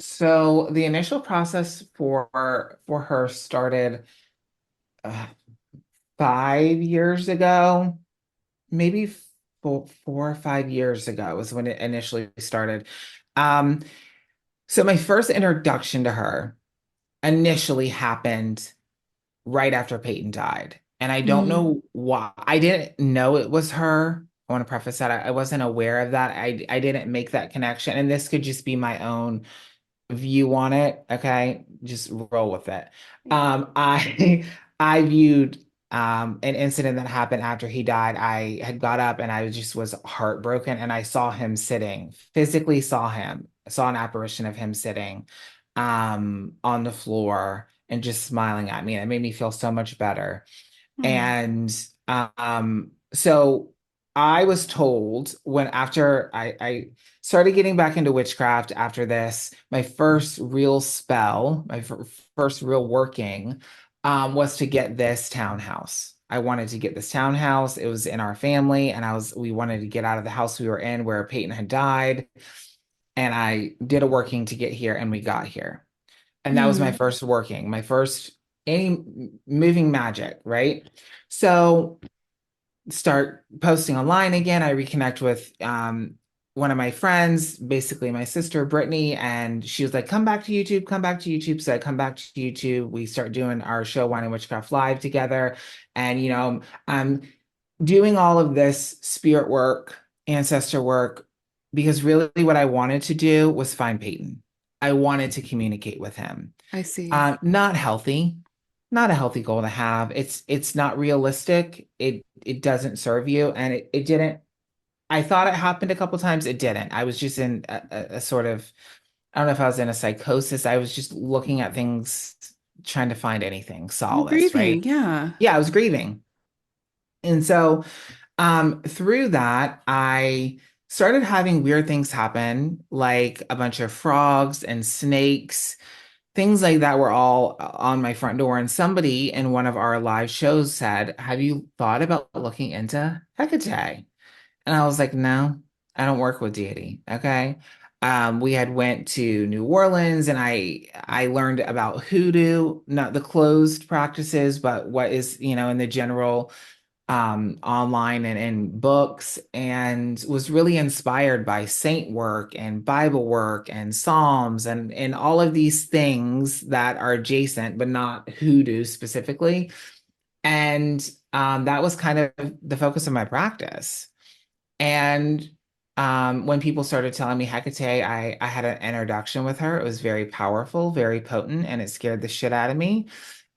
So the initial process for her started uh, 5 years ago, maybe 4 or 5 years ago was when it initially started. Um, so my first introduction to her initially happened right after Peyton died. And I don't Mm, know why. I didn't know it was her. I want to preface that I wasn't aware of that. I didn't make that connection. And this could just be my own view on it. Okay, just roll with it. I I viewed an incident that happened after he died. I had got up and I just was heartbroken, and I saw him sitting, physically saw him, saw an apparition of him sitting on the floor and just smiling at me. And it made me feel so much better. mm, And so I was told when after I started getting back into witchcraft after this, my first real spell, first real working, was to get this townhouse. I wanted to get this townhouse. It was in our family, and we wanted to get out of the house we were in where Peyton had died. And I did a working to get here, and we got here. And that was my mm, first working, my first any moving magic, right? So start posting online again. I reconnect with one of my friends, basically my sister Brittany, and she was like, "Come back to YouTube, come back to YouTube." So I come back to YouTube. We start doing our show Wine and Witchcraft live together, and I'm doing all of this spirit work, ancestor work, because really what I wanted to do was find Peyton. I wanted to communicate with him. I see. Not healthy, not a healthy goal to have. It's not realistic. It doesn't serve you, and it didn't. I thought it happened a couple times. It didn't. I was just in a sort of, I don't know if I was in a psychosis. I was just looking at things, trying to find anything You're solace, grieving, right? yeah. Yeah, I was grieving. And so through that, I started having weird things happen, like a bunch of frogs and snakes, things like that were all on my front door. And somebody in one of our live shows said, "Have you thought about looking into Hecate?" And I was like, "No." I don't work with deity. Okay. We had went to New Orleans and I learned about hoodoo, not the closed practices, but what is, in the general online and in books, and was really inspired by saint work and Bible work and Psalms and all of these things that are adjacent, but not hoodoo specifically. And that was kind of the focus of my practice. And when people started telling me Hekate, I had an introduction with her. It was very powerful, very potent, and it scared the shit out of me.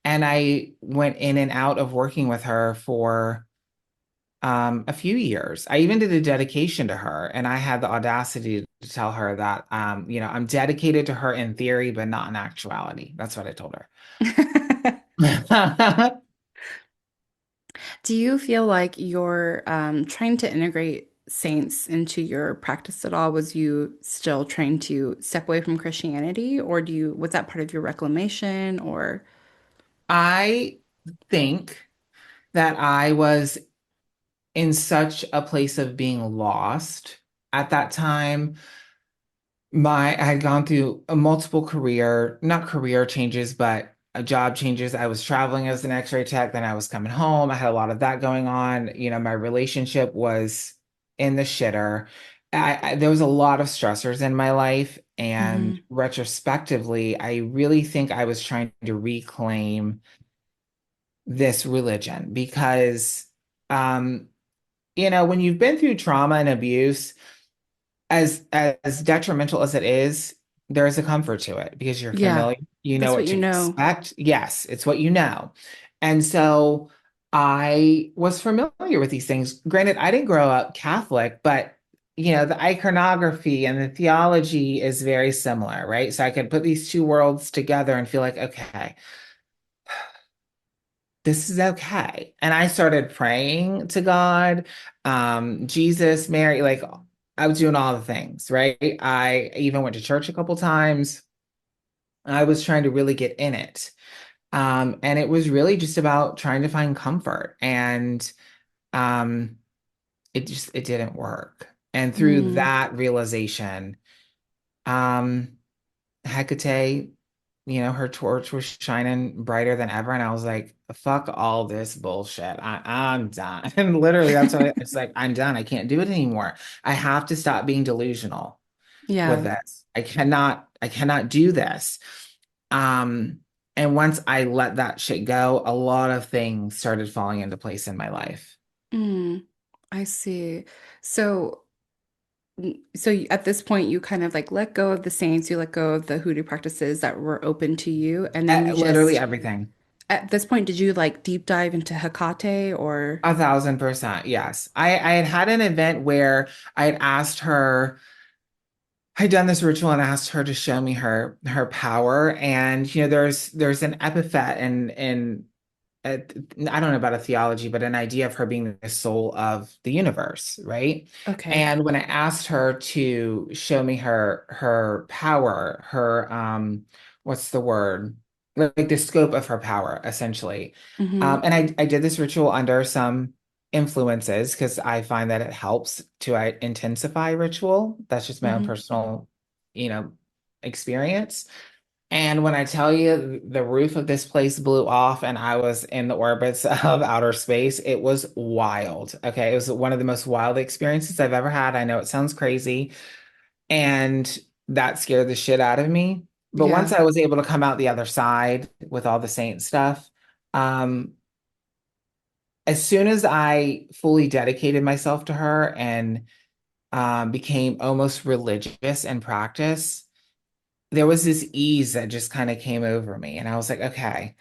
And I went in and out of working with her for a few years. I even did a dedication to her, and I had the audacity to tell her that, I'm dedicated to her in theory, but not in actuality. That's what I told her. Do you feel like you're trying to integrate saints into your practice at all? Was you still trying to step away from Christianity, or was that part of your reclamation, or? I think that I was in such a place of being lost at that time. I had gone through a multiple not career changes, but job changes. I was traveling as an X-ray tech, then I was coming home. I had a lot of that going on. My relationship was in the shitter. There was a lot of stressors in my life, and Mhm. retrospectively, I really think I was trying to reclaim this religion because, um, when you've been through trauma and abuse, as detrimental as it is, there is a comfort to it because you're Yeah, familiar, you know that's what what you to know. expect. Yes, it's what you know. And so I was familiar with these things. Granted, I didn't grow up Catholic, but the iconography and the theology is very similar, right? So I could put these two worlds together and feel like, okay, this is okay. And I started praying to God, Jesus, Mary, like I was doing all the things, right? I even went to church a couple times. I was trying to really get in it. And it was really just about trying to find comfort. And um, it didn't work. And through Mm, that realization, um, Hecate, her torch was shining brighter than ever. And I was like, fuck all this bullshit. I'm done. And literally, that's what it's like, I'm done. I can't do it anymore. I have to stop being delusional with yeah. this. I cannot do this. Um, and once I let that shit go, a lot of things started falling into place in my life. Mm, I see. So, at this point, you kind of like let go of the saints, you let go of the hoodoo practices that were open to you, and then you Literally just, everything. at this point, did you like deep dive into Hekate or? 1,000%. Yes. I had had an event where I had asked her, I'd done this ritual and asked her to show me her power. And there's an epithet and I don't know about a theology, but an idea of her being the soul of the universe, right? Okay. And when I asked her to show me her power, her what's the word? Like the scope of her power, essentially. Mm-hmm. And I did this ritual under some influences because I find that it helps to intensify ritual. That's just my own Mm-hmm. personal, you know, experience. And when I tell you the roof of this place blew off and I was in the orbits of outer space, it was wild. Okay. It was one of the most wild experiences I've ever had. I know it sounds crazy. And that scared the shit out of me. But once Yeah. I was able to come out the other side with all the saint stuff, um, as soon as I fully dedicated myself to her and became almost religious in practice, there was this ease that just kind of came over me. And I was like, okay,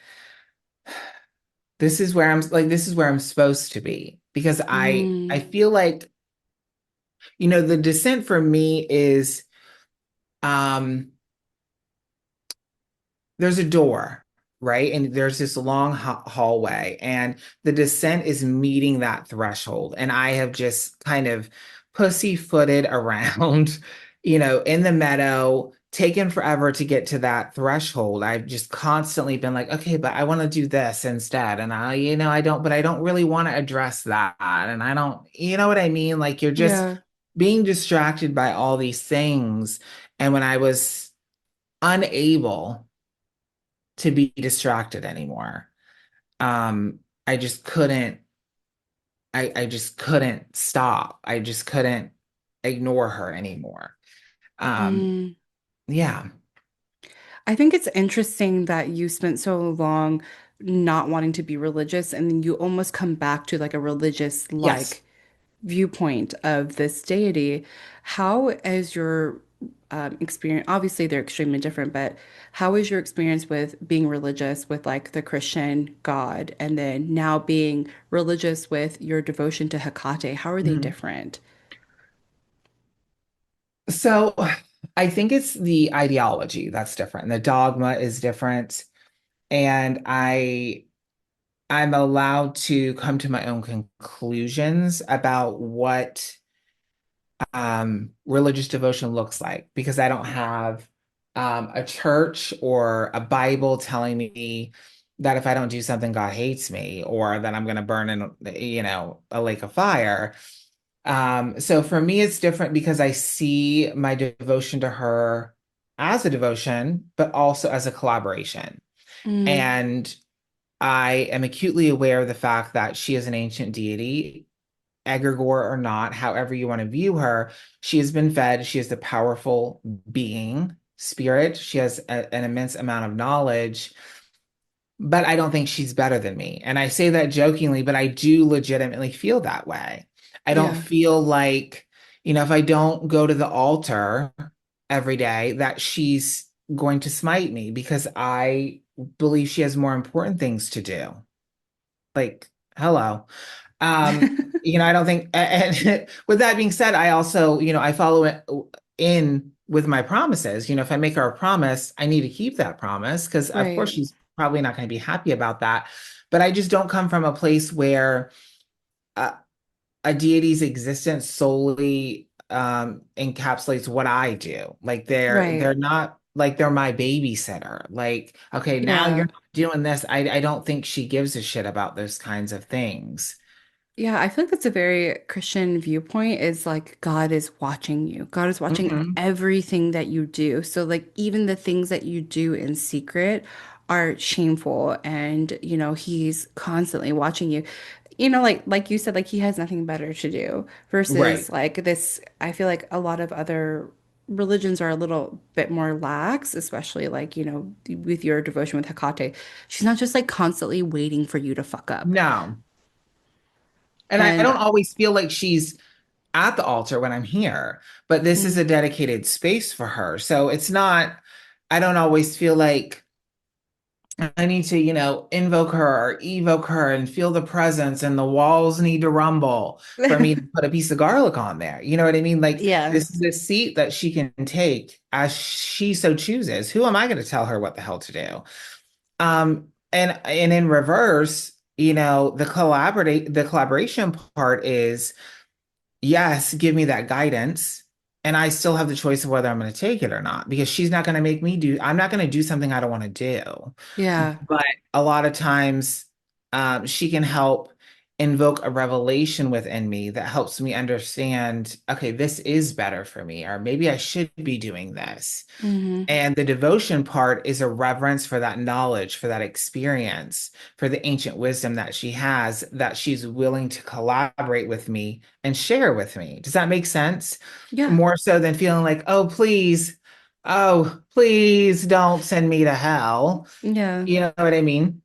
this is where I'm supposed to be. Because I Mm, feel like, the descent for me is um there's a door, right? And there's this long hallway, and the descent is meeting that threshold. And I have just kind of pussyfooted around, in the meadow, taken forever to get to that threshold. I've just constantly been like, okay, but I want to do this instead. And I don't really want to address that. And I don't, you know what I mean? Like you're just yeah. being distracted by all these things. And when I was unable to be distracted anymore, um, I just couldn't, I just couldn't stop. I just couldn't ignore her anymore. Um, Mm. yeah. I think it's interesting that you spent so long not wanting to be religious and then you almost come back to like a religious Yes. like viewpoint of this deity. How is your experience? Obviously, they're extremely different, but how is your experience with being religious with like the Christian God and then now being religious with your devotion to Hekate? How are they Mhm. different? So I think it's the ideology that's different. The dogma is different. And I'm allowed to come to my own conclusions about what religious devotion looks like because I don't have a church or a Bible telling me that if I don't do something, God hates me or that I'm going to burn in, a lake of fire. So for me, it's different because I see my devotion to her as a devotion, but also as a collaboration. Mm, And I am acutely aware of the fact that she is an ancient deity, egregore or not, however you want to view her. She has been fed. She is a powerful being, spirit. She has an immense amount of knowledge, but I don't think she's better than me. And I say that jokingly, but I do legitimately feel that way. I don't yeah. feel like, if I don't go to the altar every day, that she's going to smite me because I believe she has more important things to do. Like, hello. I don't think, and with that being said, I also, I follow it in with my promises. If I make her a promise, I need to keep that promise because, of course, Right. she's probably not going to be happy about that. But I just don't come from a place where uh, a deity's existence solely encapsulates what I do. Like they're Right. not like they're my babysitter. Like, okay, now you're Yeah. not doing this. I don't think she gives a shit about those kinds of things. Yeah, I feel like that's a very Christian viewpoint is like God is watching you. God is watching Hmm. everything that you do. So like even the things that you do in secret are shameful and he's constantly watching you. Like you said, like he has nothing better to do versus Right. like this, I feel like a lot of other religions are a little bit more lax, especially like, with your devotion with Hekate. She's not just like constantly waiting for you to fuck up. No. And I And don't always feel like she's at the altar when I'm here, but this is a mm, dedicated space for her. So it's not, I don't always feel like I need to, invoke her or evoke her and feel the presence, and the walls need to rumble for me to put a piece of garlic on there. You know what I mean? Like yeah. this is a seat that she can take as she so chooses. Who am I going to tell her what the hell to do? And in reverse, the collaboration part is yes, give me that guidance. And I still have the choice of whether I'm going to take it or not because she's not going to make me do, I'm not going to do something I don't want to do. Yeah. But a lot of times, she can help invoke a revelation within me that helps me understand, okay, this is better for me, or maybe I should be doing this. Hmm. And the devotion part is a reverence for that knowledge, for that experience, for the ancient wisdom that she has, that she's willing to collaborate with me and share with me. Does that make sense? Yeah. More so than feeling like, oh, please don't send me to hell. Yeah. You know what I mean?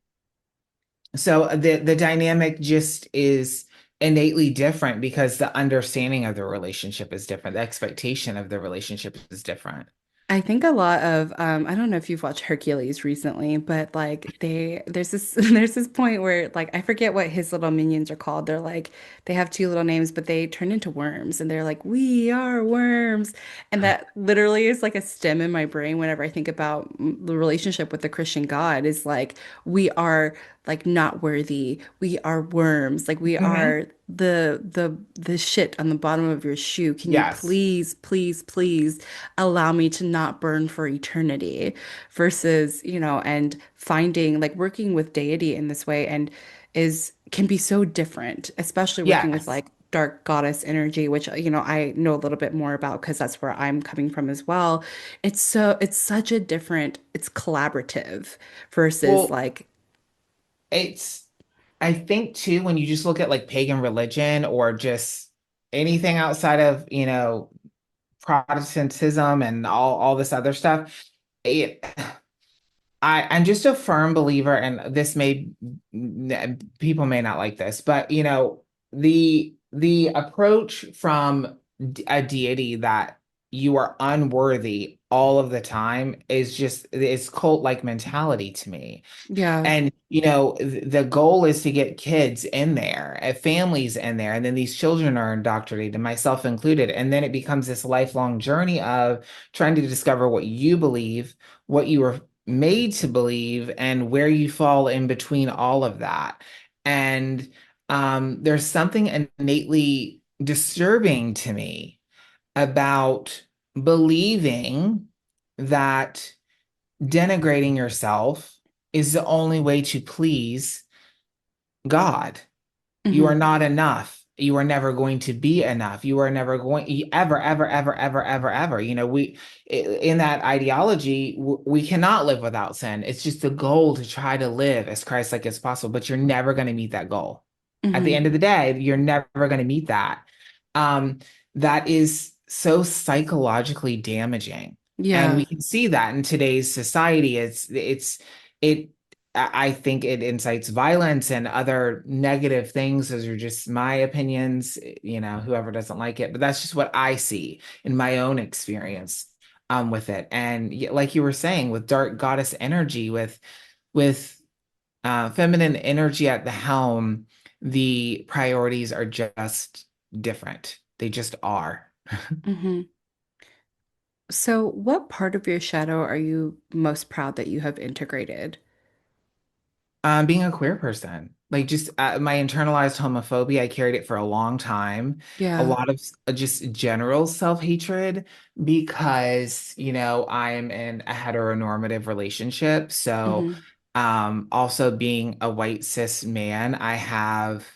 So the dynamic just is innately different because the understanding of the relationship is different. The expectation of the relationship is different. I think a lot of I don't know if you've watched Hercules recently, but like there's this there's this point where like I forget what his little minions are called. They're like they have two little names, but they turn into worms and they're like, "We are worms." And that literally is like a stem in my brain whenever I think about the relationship with the Christian God is like we are like not worthy. We are worms. Like we Hmm. are the shit on the bottom of your shoe. Can you Yes. please, please, please allow me to not burn for eternity versus, and finding like working with deity in this way and is can be so different, especially working with Yes. like dark goddess energy, which, I know a little bit more about because that's where I'm coming from as well. It's such a different, it's collaborative versus Well, like, it's I think too when you just look at like pagan religion or just anything outside of, Protestantism and all this other stuff, it, I'm just a firm believer, and this may people may not like this, but the approach from a deity that you are unworthy all of the time is just it's cult-like mentality to me. yeah, And the goal is to get kids in there, families in there, and then these children are indoctrinated, myself included. And then it becomes this lifelong journey of trying to discover what you believe, what you were made to believe, and where you fall in between all of that. And there's something innately disturbing to me about believing that denigrating yourself is the only way to please God. You are hmm not enough. You are never going to be enough. You are never going ever, ever, ever, ever, ever, ever. In that ideology, we cannot live without sin. It's just the goal to try to live as Christ-like as possible, but you're never going to meet that goal. At the hmm end of the day, you're never going to meet that. Um, that is so psychologically damaging. And we yeah, can see that in today's society. It I think it incites violence and other negative things. Those are just my opinions, whoever doesn't like it, but that's just what I see in my own experience with it. And like you were saying, with dark goddess energy, with feminine energy at the helm, the priorities are just different. They just are. hmm So, what part of your shadow are you most proud that you have integrated? Being a queer person, like just my internalized homophobia, I carried it for a long time. A Yeah. lot of just general self-hatred because, I'm in a heteronormative relationship. So, hmm also being a white cis man, I have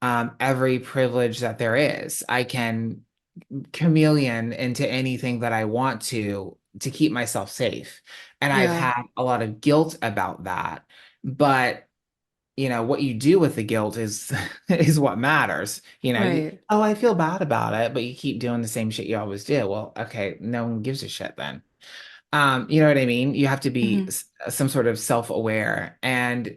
every privilege that there is. I can chameleon into anything that I want to keep myself safe. And I've Yeah. had a lot of guilt about that. But what you do with the guilt is is what matters. Right. Oh, I feel bad about it, but you keep doing the same shit you always do. Well, okay, no one gives a shit then. You know what I mean? You have to be hmm some sort of self-aware. And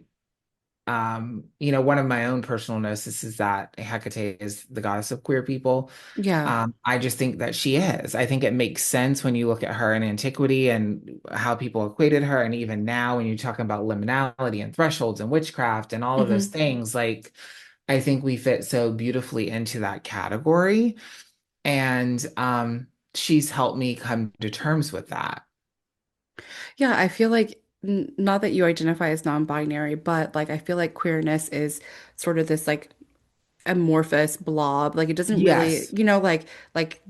one of my own personal gnosis is that Hekate is the goddess of queer people. Yeah. I just think that she is. I think it makes sense when you look at her in antiquity and how people equated her, and even now when you're talking about liminality and thresholds and witchcraft and all of those hmm things, like I think we fit so beautifully into that category. And she's helped me come to terms with that. Yeah, I feel like not that you identify as non-binary, but like I feel like queerness is sort of this like amorphous blob. Like it doesn't really, Yes. like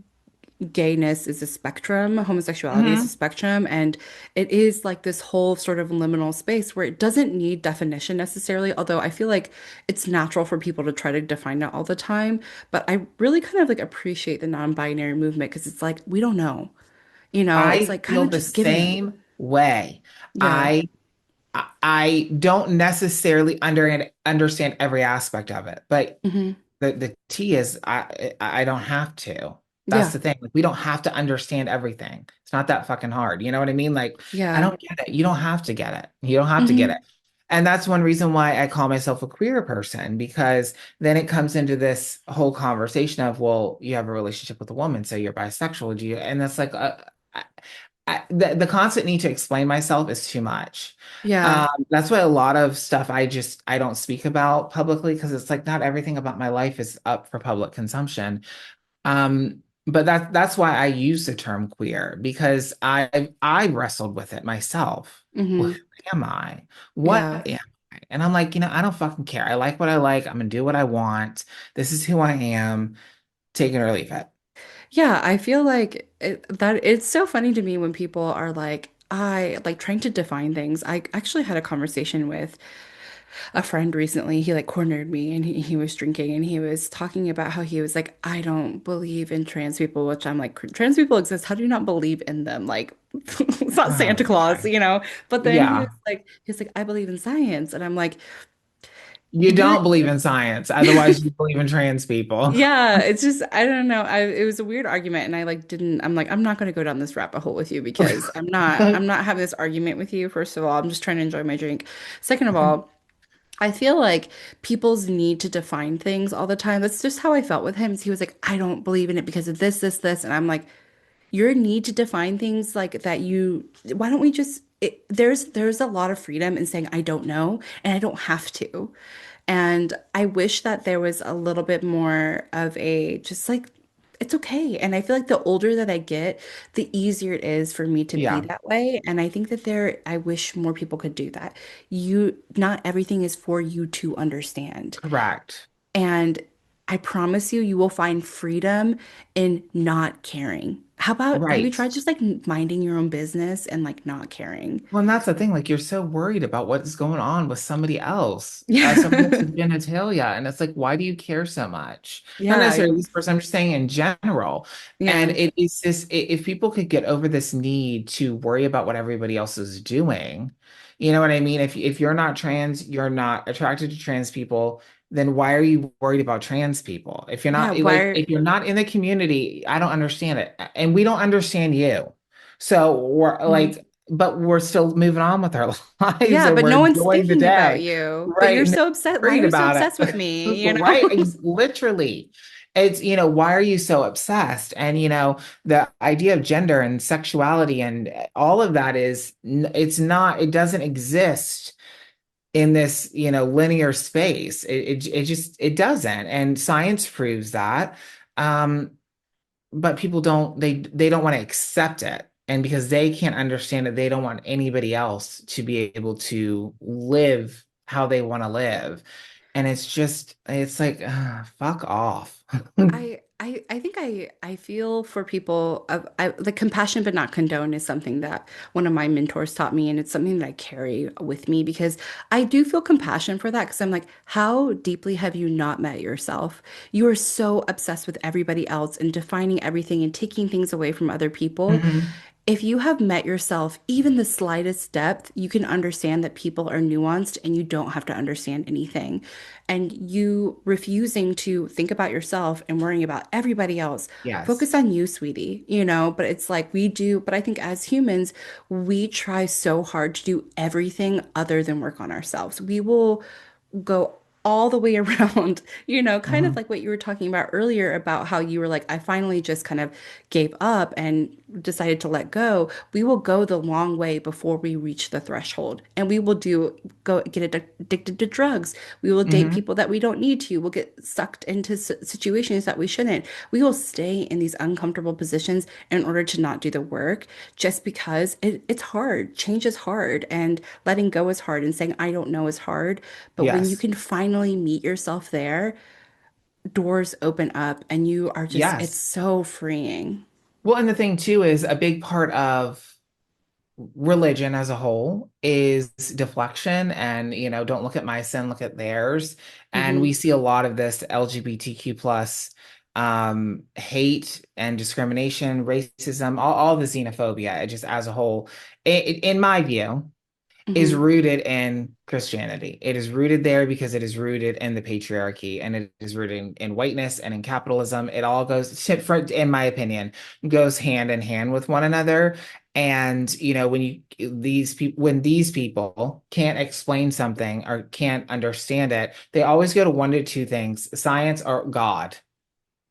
gayness is a spectrum, homosexuality is a Hmm. spectrum, and it is like this whole sort of liminal space where it doesn't need definition necessarily, although I feel like it's natural for people to try to define it all the time. But I really kind of like appreciate the non-binary movement because it's like we don't know, it's I like kind feel of the just give it. same way. Yeah. I don't necessarily understand every aspect of it, but hmm the T is I don't have to. That's Yeah. the thing. Like, we don't have to understand everything. It's not that fucking hard. You know what I mean? Like, I Yeah. don't get it. You don't have to get it. You don't have to get it. hmm And that's one reason why I call myself a queer person, because then it comes into this whole conversation of, well, you have a relationship with a woman, so you're bisexual. Do you? And that's like, the constant need to explain myself is too much. Yeah. That's why a lot of stuff I don't speak about publicly, because it's like not everything about my life is up for public consumption. But that's why I use the term queer, because I wrestled with it myself. Well, who hmm am I? What Yeah. am I? And I'm like, I don't fucking care. I like what I like. I'm gonna do what I want. This is who I am. Take it or leave it. Yeah, I feel like that it's so funny to me when people are like, I like trying to define things. I actually had a conversation with a friend recently, he like cornered me and he was drinking and he was talking about how he was like, I don't believe in trans people, which I'm like, trans people exist. How do you not believe in them? Like, it's not Oh Santa Claus, God. But then Yeah. he's like, I believe in science. And I'm like, You you're don't believe in science, otherwise you believe in trans people. yeah, it's just I don't know. It was a weird argument and I like didn't I'm like I'm not going to go down this rabbit hole with you because I'm not having this argument with you. First of all, I'm just trying to enjoy my drink. Second of all, I feel like people's need to define things all the time. That's just how I felt with him. Is he was like, I don't believe in it because of this, and I'm like, your need to define things like that. Why don't we just? There's a lot of freedom in saying I don't know and I don't have to. And I wish that there was a little bit more of a just like it's okay. And I feel like the older that I get, the easier it is for me to be Yeah, that way. And I think that I wish more people could do that. Not everything is for you to understand. correct. And I promise you, you will find freedom in not caring. Have you Right. tried just like minding your own business and like not caring? Well, and that's the thing. Like, you're so worried about what's going on with somebody Yeah. else's genitalia. And it's like, why do you care so much? Not Yeah. necessarily this person, I'm just saying in general. And Yeah. it is this, if people could get over this need to worry about what everybody else is doing, you know what I mean? If you're not trans, you're not attracted to trans people, then why are you worried about trans people? If you're Yeah. not Why like, are, if you're not in the community, I don't understand it. And we don't understand you. So we're Mhm. like, but we're still moving on with our lives Yeah, and but we're no one's enjoying the thinking about day. you. But Right. you're And so upset. Why are worried you so about obsessed with it. me? Right. Literally. It's, why are you so obsessed? And, the idea of gender and sexuality and all of that it's not, it doesn't exist in this, linear space. It doesn't. And science proves that. Um, but people they don't want to accept it, and because they can't understand it, they don't want anybody else to be able to live how they want to live. And it's like, fuck off. I think I feel for people of the compassion but not condone is something that one of my mentors taught me, and it's something that I carry with me because I do feel compassion for that because I'm like, how deeply have you not met yourself? You are so obsessed with everybody else and defining everything and taking things away from other people. Mhm. If you have met yourself, even the slightest depth, you can understand that people are nuanced and you don't have to understand anything. And you refusing to think about yourself and worrying about everybody else, Yes. focus on you, sweetie, But it's like we do, but I think as humans, we try so hard to do everything other than work on ourselves. We will go all the way around, kind of Mhm. like what you were talking about earlier about how you were like, I finally just kind of gave up and decided to let go. We will go the long way before we reach the threshold. And we will go get addicted to drugs. We will date Mhm. people that we don't need to. We'll get sucked into situations that we shouldn't. We will stay in these uncomfortable positions in order to not do the work just because it's hard. Change is hard and letting go is hard and saying, I don't know is hard. But when you Yes. can finally meet yourself there, doors open up and you are just, it's Yes. so freeing. Well, and the thing too is a big part of religion as a whole is deflection, and don't look at my sin, look at theirs. And we Hmm. see a lot of this LGBTQ plus hate and discrimination, racism, all the xenophobia just as a whole, in my view, is Hmm. rooted in Christianity. It is rooted there because it is rooted in the patriarchy, and it is rooted in whiteness and in capitalism. It all in my opinion, goes hand in hand with one another. And when these people can't explain something or can't understand it, they always go to one to two things: science or God.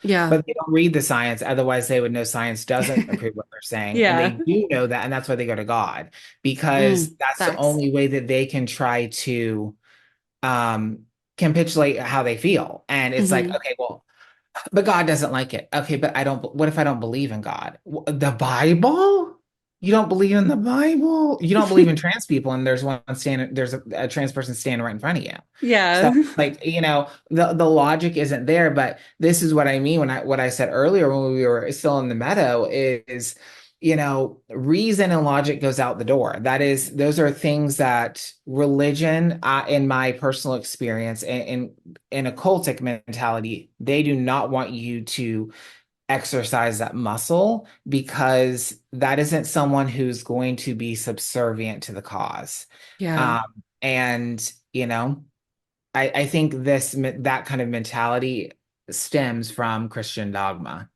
Yeah. But they don't read the science, otherwise they would know science doesn't prove what they're saying. And they Yeah. do know that, and that's why they go to God, because Mm, that's the facts. only way that they can try to um capitulate how they feel. And it's like, Hmm. okay, well, but God doesn't like it. Okay, but what if I don't believe in God? The Bible? You don't believe in the Bible? You don't believe in trans people, and there's a trans person standing right in front of you. So, Yeah. like, the logic isn't there. But this is what I mean when I what I said earlier when we were still in the meadow is, reason and logic goes out the door. Those are things that religion, in my personal experience, and in occultic mentality, they do not want you to exercise that muscle because that isn't someone who's going to be subservient to the cause. Yeah. And, I think that kind of mentality stems from Christian dogma.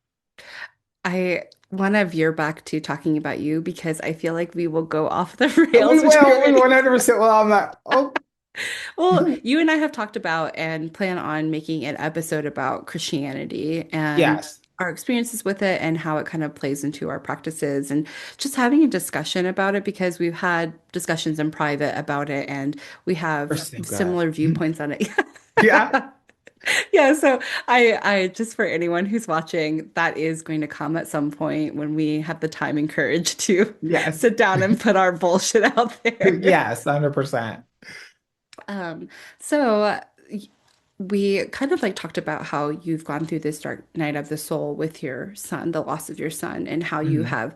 I want to veer back to talking about you because I feel like we will go off the We rails, which we will, we already 100% will on that. Oh, Well, you and I have talked about and plan on making an episode about Christianity and yes, our experiences with it and how it kind of plays into our practices and just having a discussion about it because we've had discussions in private about it and we we're have so good. similar viewpoints on it. Yeah, Yeah, so I just for anyone who's watching, that is going to come at some point when we have the time and courage to yes, sit down and put our bullshit out there. yes, 100%. Um, so we kind of like talked about how you've gone through this dark night of the soul with your son, the loss of your son, and how you Mhm. have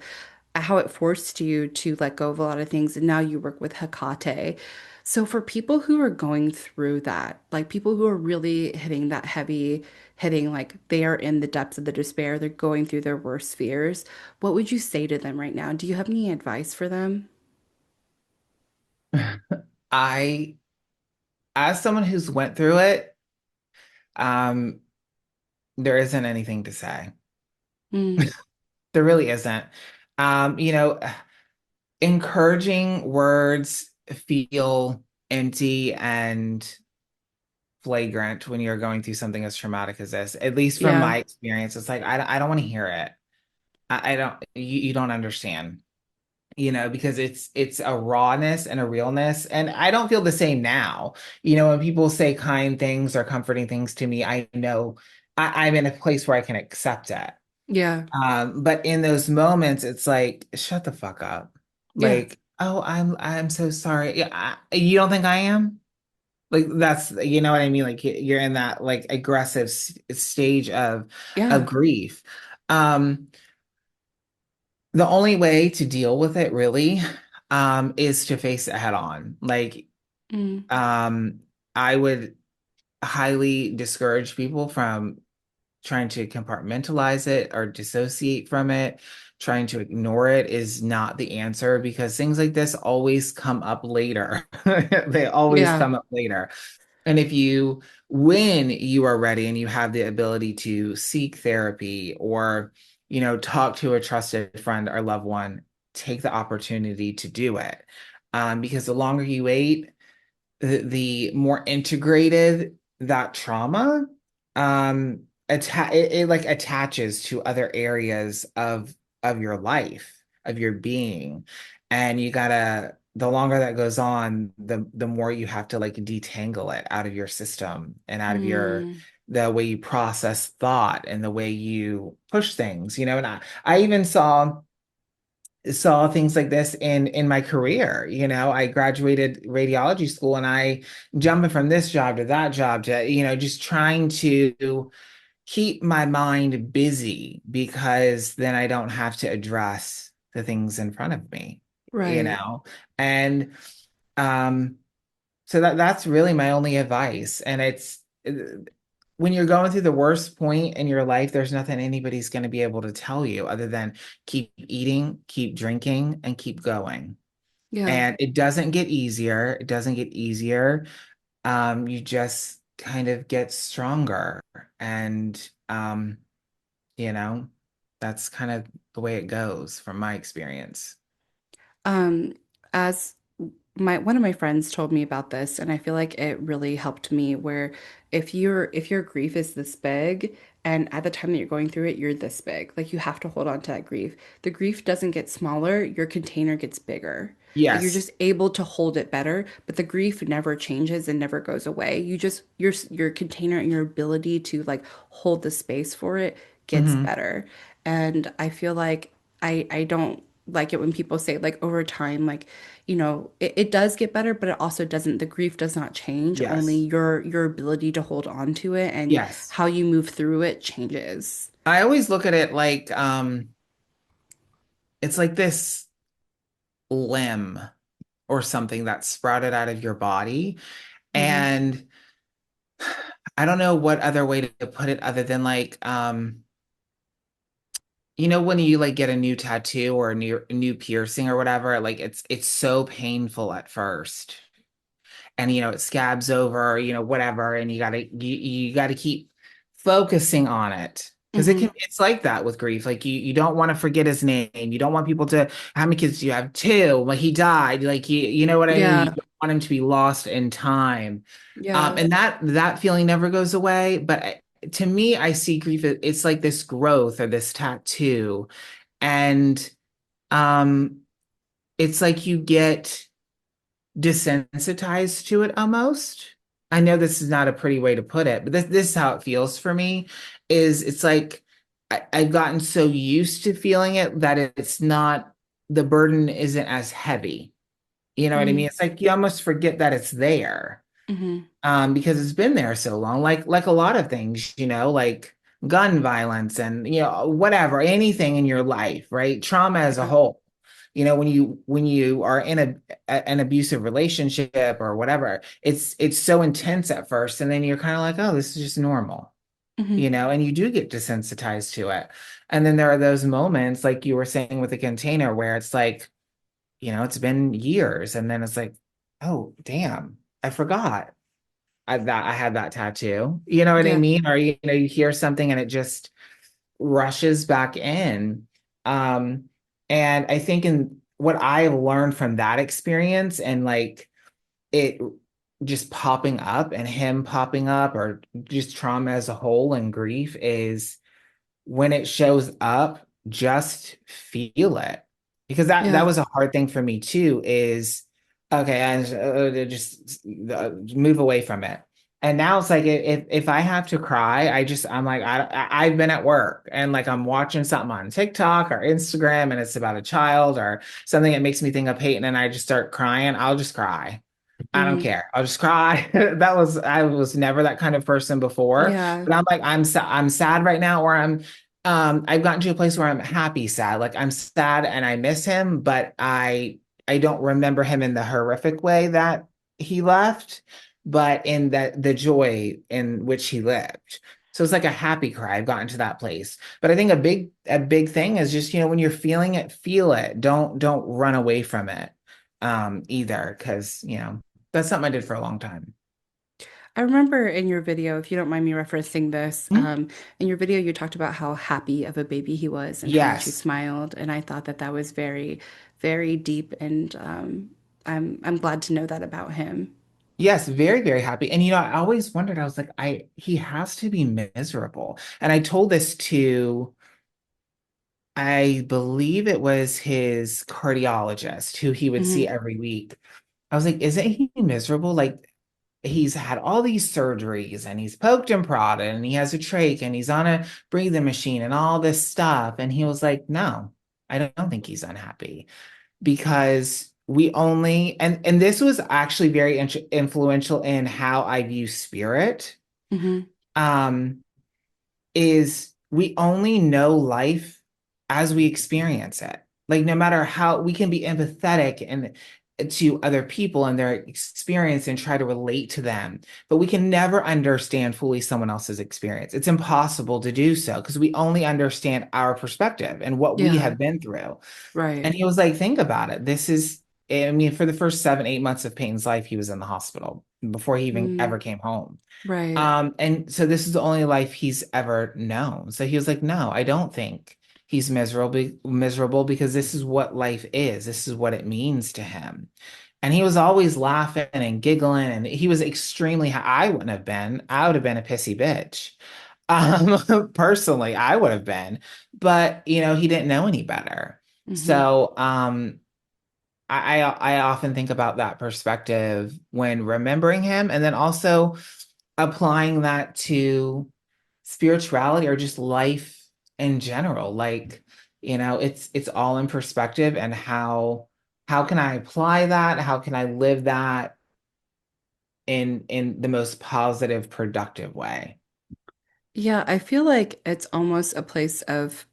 how it forced you to let go of a lot of things, and now you work with Hekate. So for people who are going through that, like people who are really hitting that heavy hitting, like they are in the depths of the despair, they're going through their worst fears, what would you say to them right now? Do you have any advice for them? I, as someone who's went through it, um, there isn't anything to say. Mm, There really isn't. Um, you know, Encouraging words feel empty and flagrant when you're going through something as traumatic as this. At least from yeah, my experience, it's like I don't want to hear it. I don't. You don't understand. Because it's a rawness and a realness, and I don't feel the same now. When people say kind things or comforting things to me, I know I'm in a place where I can accept it. yeah, But in those moments, it's like, shut the fuck up. yeah, Like, oh, I'm so sorry. Yeah, you don't think I am? Like that's, you know what I mean? Like you're in that like aggressive stage of yeah. grief. Um, the only way to deal with it really, is to face it head on. Like, Mm, um, I would highly discourage people from trying to compartmentalize it or dissociate from it. Trying to ignore it is not the answer because things like this always come up later. They always yeah. come up later. And when you are ready and you have the ability to seek therapy or, talk to a trusted friend or loved one, take the opportunity to do it. Because the longer you wait, the more integrated that trauma it like attaches to other areas of your life, of your being. And the longer that goes on, the more you have to like detangle it out of your system and out of Mm, the way you process thought and the way you push things, and I even saw things like this in my career. I graduated radiology school and I jumping from this job to that job to, just trying to keep my mind busy because then I don't have to address the things in front of me, you right. know? And um so that's really my only advice. And it's when you're going through the worst point in your life, there's nothing anybody's going to be able to tell you other than keep eating, keep drinking, and keep going. Yeah. And it doesn't get easier. It doesn't get easier. You just kind of get stronger. And you know, that's kind of the way it goes from my experience. Um, as my one of my friends told me about this, and I feel like it really helped me where if your grief is this big and at the time that you're going through it, you're this big. Like you have to hold on to that grief. The grief doesn't get smaller, your container gets bigger. Like you're Yes. just able to hold it better, but the grief never changes and never goes away. Your container and your ability to like hold the space for it gets Hmm. better. And I feel like I don't like it when people say like over time, like, it does get better, but it also doesn't, the grief does not change. Only Yes. your ability to hold on to it and Yes. how you move through it changes. I always look at it like it's like this limb or something that sprouted out of your body. Hmm. And I don't know what other way to put it other than like, you know, when you like get a new tattoo or a new piercing or whatever, like it's so painful at first. And it scabs over, whatever, and you gotta keep focusing on it. Because Hmm. it's like that with grief. Like you don't want to forget his name. You don't want people to, how many kids do you have? Two. Like he died. Like you know what I mean? You Yeah. don't want him to be lost in time. Yeah. And that feeling never goes away. But to me, I see grief, it's like this growth or this tattoo. And um, it's like you get desensitized to it almost. I know this is not a pretty way to put it, but this is how it feels for me. Is it's like I've gotten so used to feeling it that it's not, the burden isn't as heavy. You know what I mean? It's like you almost forget that it's there, Mm-hmm. because it's been there so long. Like a lot of things, like gun violence and whatever, anything in your life, right? Trauma as a Yeah. whole. When you are in an abusive relationship or whatever, it's so intense at first, and then you're kind of like, oh, this is just normal, Hmm. and you do get desensitized to it. And then there are those moments, like you were saying with the container, where it's like, it's been years, and then it's like, oh, damn, I forgot that I had that tattoo. You know what I Yeah. mean? Or you hear something and it just rushes back in. Um, and I think in what I've learned from that experience, and like it just popping up and him popping up, or just trauma as a whole and grief, is when it shows up, just feel it. Because that Yeah. was a hard thing for me too, is okay, I just move away from it. And now it's like, if I have to cry, I'm like, I've been at work and like I'm watching something on TikTok or Instagram and it's about a child or something that makes me think of Peyton, and I just start crying, I'll just cry. I don't Hmm. care. I'll just cry. I was never that kind of person before, Yeah. but I'm like, I'm sad right now, or I've gotten to a place where I'm happy sad. Like I'm sad and I miss him, but I don't remember him in the horrific way that he left, but in the joy in which he lived. So it's like a happy cry. I've gotten to that place. But I think a big thing is just, when you're feeling it, feel it. Don't run away from it, either, because, that's something I did for a long time. I remember in your video, if you don't mind me referencing this, Mhm. in your video, you talked about how happy of a baby he was and how much he Yes. smiled. And I thought that that was very, very deep. And I'm glad to know that about him. Yes, very, very happy. And I always wondered, I was like, he has to be miserable. And I told this to, I believe it was his cardiologist who he would see Hmm. every week. I was like, isn't he miserable? Like he's had all these surgeries and he's poked and prodded and he has a trach and he's on a breathing machine and all this stuff. And he was like, no, I don't think he's unhappy, because we only, and this was actually very influential in how I view spirit, Hmm. um is we only know life as we experience it. Like no matter how we can be empathetic and to other people and their experience and try to relate to them, but we can never understand fully someone else's experience. It's impossible to do so because we only understand our perspective and what we Yeah. have been through. Right. And he was like, think about it. This is, I mean, for the first 7, 8 months of Peyton's life, he was in the hospital before he even Mm, ever came home. right. And so this is the only life he's ever known. So he was like, no, I don't think he's miserable because this is what life is. This is what it means to him. And he was always laughing and giggling, and he was extremely, I wouldn't have been. I would have been a pissy bitch. Personally, I would have been, but he didn't know any better. Hmm. So, I often think about that perspective when remembering him, and then also applying that to spirituality or just life in general. Like, it's all in perspective, and how can I apply that? How can I live that in the most positive, productive way? Yeah, I feel like it's almost a place of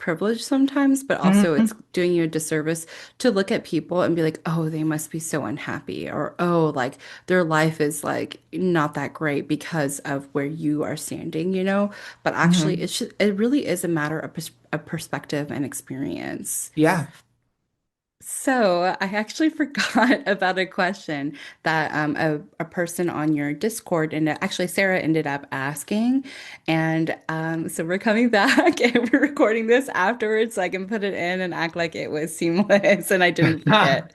privilege sometimes, but also it's Mhm. doing you a disservice to look at people and be like, oh, they must be so unhappy, or oh, like their life is like not that great because of where you are standing, you know? But actually, Mhm. it really is a matter of perspective and experience. Yeah. So I actually forgot about a question that a person on your Discord and actually Sarah ended up asking. And so we're coming back and we're recording this afterwards so I can put it in and act like it was seamless and I didn't forget.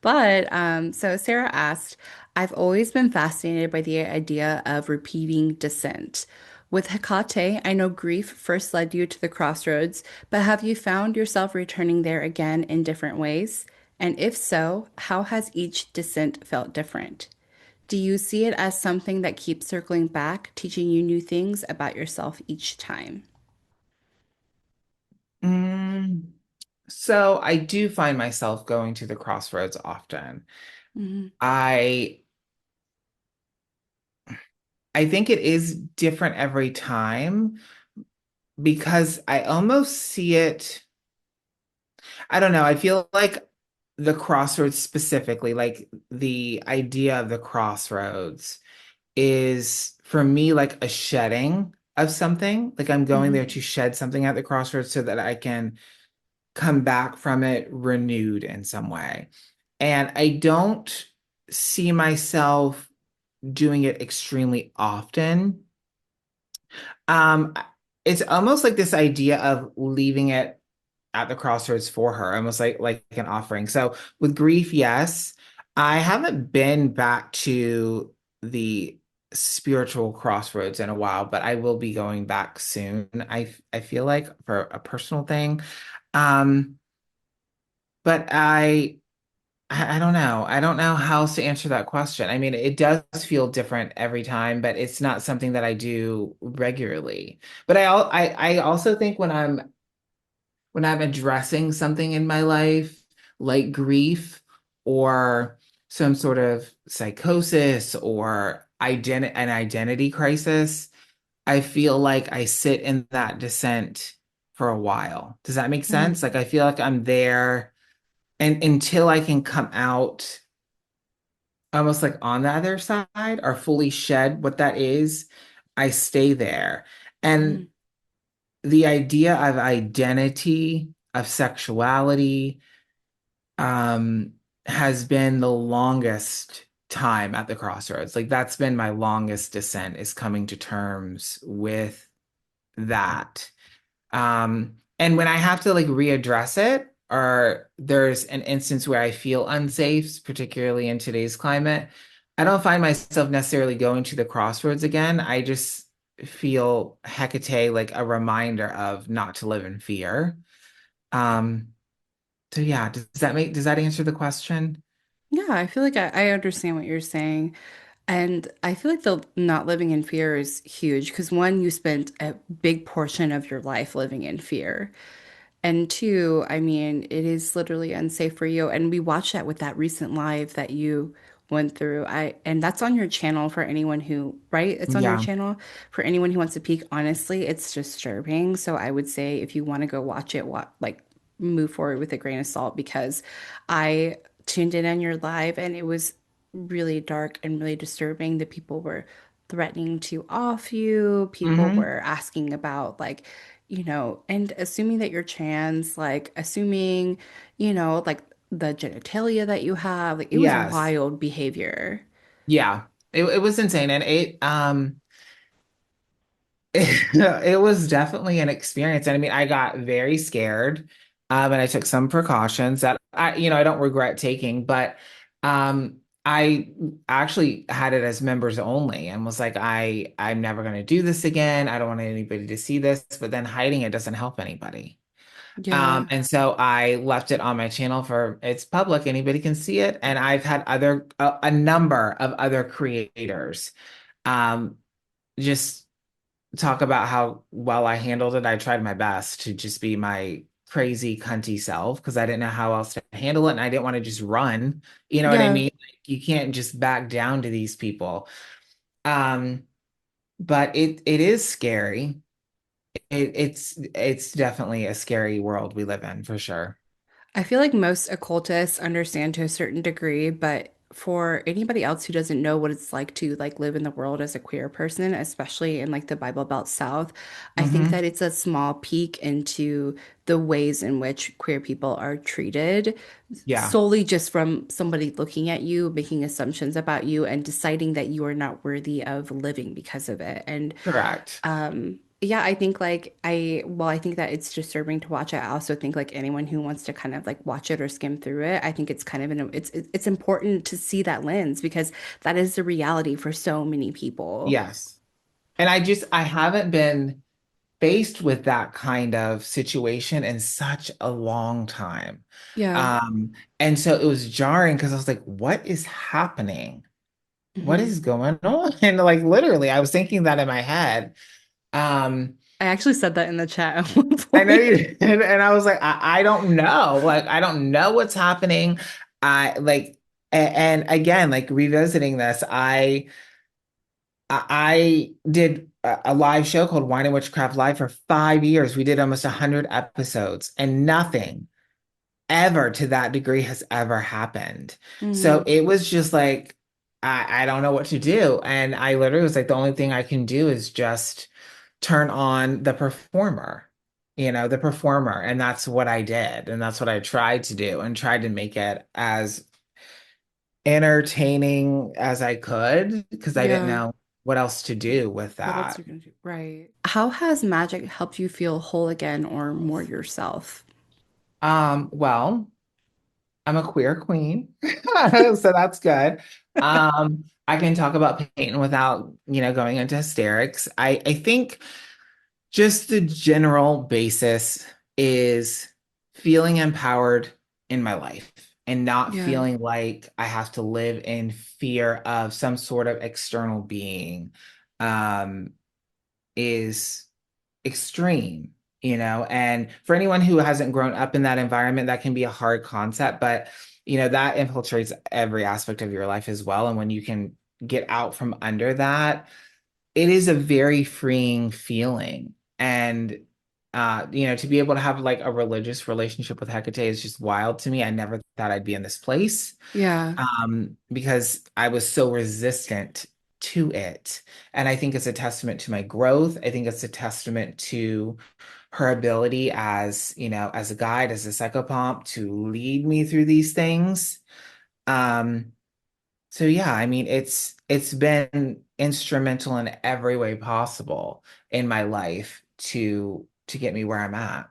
But so Sarah asked, I've always been fascinated by the idea of repeating descent. With Hekate, I know grief first led you to the crossroads, but have you found yourself returning there again in different ways? And if so, how has each descent felt different? Do you see it as something that keeps circling back, teaching you new things about yourself each time? Mm. So I do find myself going to the crossroads often. Hmm. I I think it is different every time because I almost see it. I don't know. I feel like the crossroads specifically, like the idea of the crossroads is for me like a shedding of something. Like I'm going there Hmm. to shed something at the crossroads so that I can come back from it renewed in some way. And I don't see myself doing it extremely often. Um, it's almost like this idea of leaving it at the crossroads for her, almost like an offering. So with grief, yes, I haven't been back to the spiritual crossroads in a while, but I will be going back soon. I feel like for a personal thing. Um, but I don't know. I don't know how else to answer that question. I mean, it does feel different every time, but it's not something that I do regularly. But I also think when I'm addressing something in my life, like grief or some sort of psychosis or an identity crisis, I feel like I sit in that descent for a while. Does that make sense? Hmm. Like I feel like I'm there and until I can come out almost like on the other side or fully shed what that is, I stay there. And Hmm. the idea of identity, of sexuality, um, has been the longest time at the crossroads. Like that's been my longest descent is coming to terms with that. And when I have to like readdress it, or there's an instance where I feel unsafe, particularly in today's climate, I don't find myself necessarily going to the crossroads again. I just feel Hecate like a reminder of not to live in fear. Um, so yeah, does that answer the question? Yeah, I feel like I understand what you're saying. And I feel like the not living in fear is huge because one, you spent a big portion of your life living in fear. And two, I mean, it is literally unsafe for you. And we watched that with that recent live that you went through. And that's on your channel for anyone who, right? It's on your Yeah. channel for anyone who wants to peek. Honestly, it's disturbing. So I would say if you want to go watch it, like move forward with a grain of salt because I tuned in on your live and it was really dark and really disturbing. The people were threatening to off you. People Hmm. were asking about like and assuming that you're trans, like assuming, like the genitalia that you have, like it was Yes. wild behavior. Yeah. It was insane. And it was definitely an experience. And I mean, I got very scared. And I took some precautions that I don't regret taking, but I actually had it as members only and was like, I'm never going to do this again. I don't want anybody to see this, but then hiding it doesn't help anybody. Yeah. And so I left it on my channel for it's public, anybody can see it. And I've had a number of other creators um just talk about how well I handled it. I tried my best to just be my crazy cunty self because I didn't know how else to handle it and I didn't want to just run. You know what I Yeah. mean? Like, you can't just back down to these people. Um, but it is scary. it's definitely a scary world we live in for sure. I feel like most occultists understand to a certain degree, but for anybody else who doesn't know what it's like to like live in the world as a queer person, especially in like the Bible Belt South, I think Hmm. that it's a small peek into the ways in which queer people are treated Yeah, solely just from somebody looking at you, making assumptions about you, and deciding that you are not worthy of living because of it. And correct. yeah, I think like I think that it's disturbing to watch. I also think like anyone who wants to kind of like watch it or skim through it, I think it's kind of it's important to see that lens because that is the reality for so many people. Yes. And I haven't been faced with that kind of situation in such a long time. Yeah. And so it was jarring because I was like, what is happening? What Hmm. is going on? And like literally, I was thinking that in my head. Um, I actually said that in the chat at one I know point. you did. And I was like, I don't know. Like, I don't know what's happening. I like, and again, like revisiting this, I did a live show called Wine and Witchcraft Live for 5 years. We did almost 100 episodes, and nothing ever to that degree has ever happened. So Hmm. it was just like, I don't know what to do. And I literally was like, the only thing I can do is just turn on the performer. And that's what I did. And that's what I tried to do and tried to make it as entertaining as I could because I didn't Yeah. know what else to do with What else that. are you gonna do? Right. How has magic helped you feel whole again or more yourself? Well, I'm a queer queen, so that's good. I can talk about pain without, going into hysterics. I think just the general basis is feeling empowered in my life and not Yeah. feeling like I have to live in fear of some sort of external being, um, is extreme. And for anyone who hasn't grown up in that environment, that can be a hard concept, but that infiltrates every aspect of your life as well. And when you can get out from under that, it is a very freeing feeling. And to be able to have like a religious relationship with Hecate is just wild to me. I never thought I'd be in this place, Yeah. because I was so resistant to it. And I think it's a testament to my growth. I think it's a testament to her ability as a guide, as a psychopomp to lead me through these things. Um, so yeah, I mean, it's been instrumental in every way possible in my life to get me where I'm at.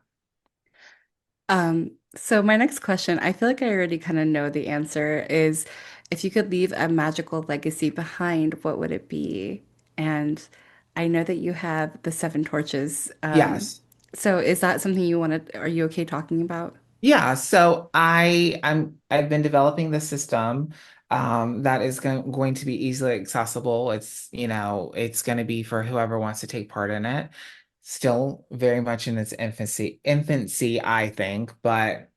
So my next question, I feel like I already kind of know the answer, is if you could leave a magical legacy behind, what would it be? And I know that you have the seven torches. Yes. So is that something you want to, are you okay talking about? Yeah, so I've been developing this system that is going to be easily accessible. It's going to be for whoever wants to take part in it. Still very much in its infancy, I think, but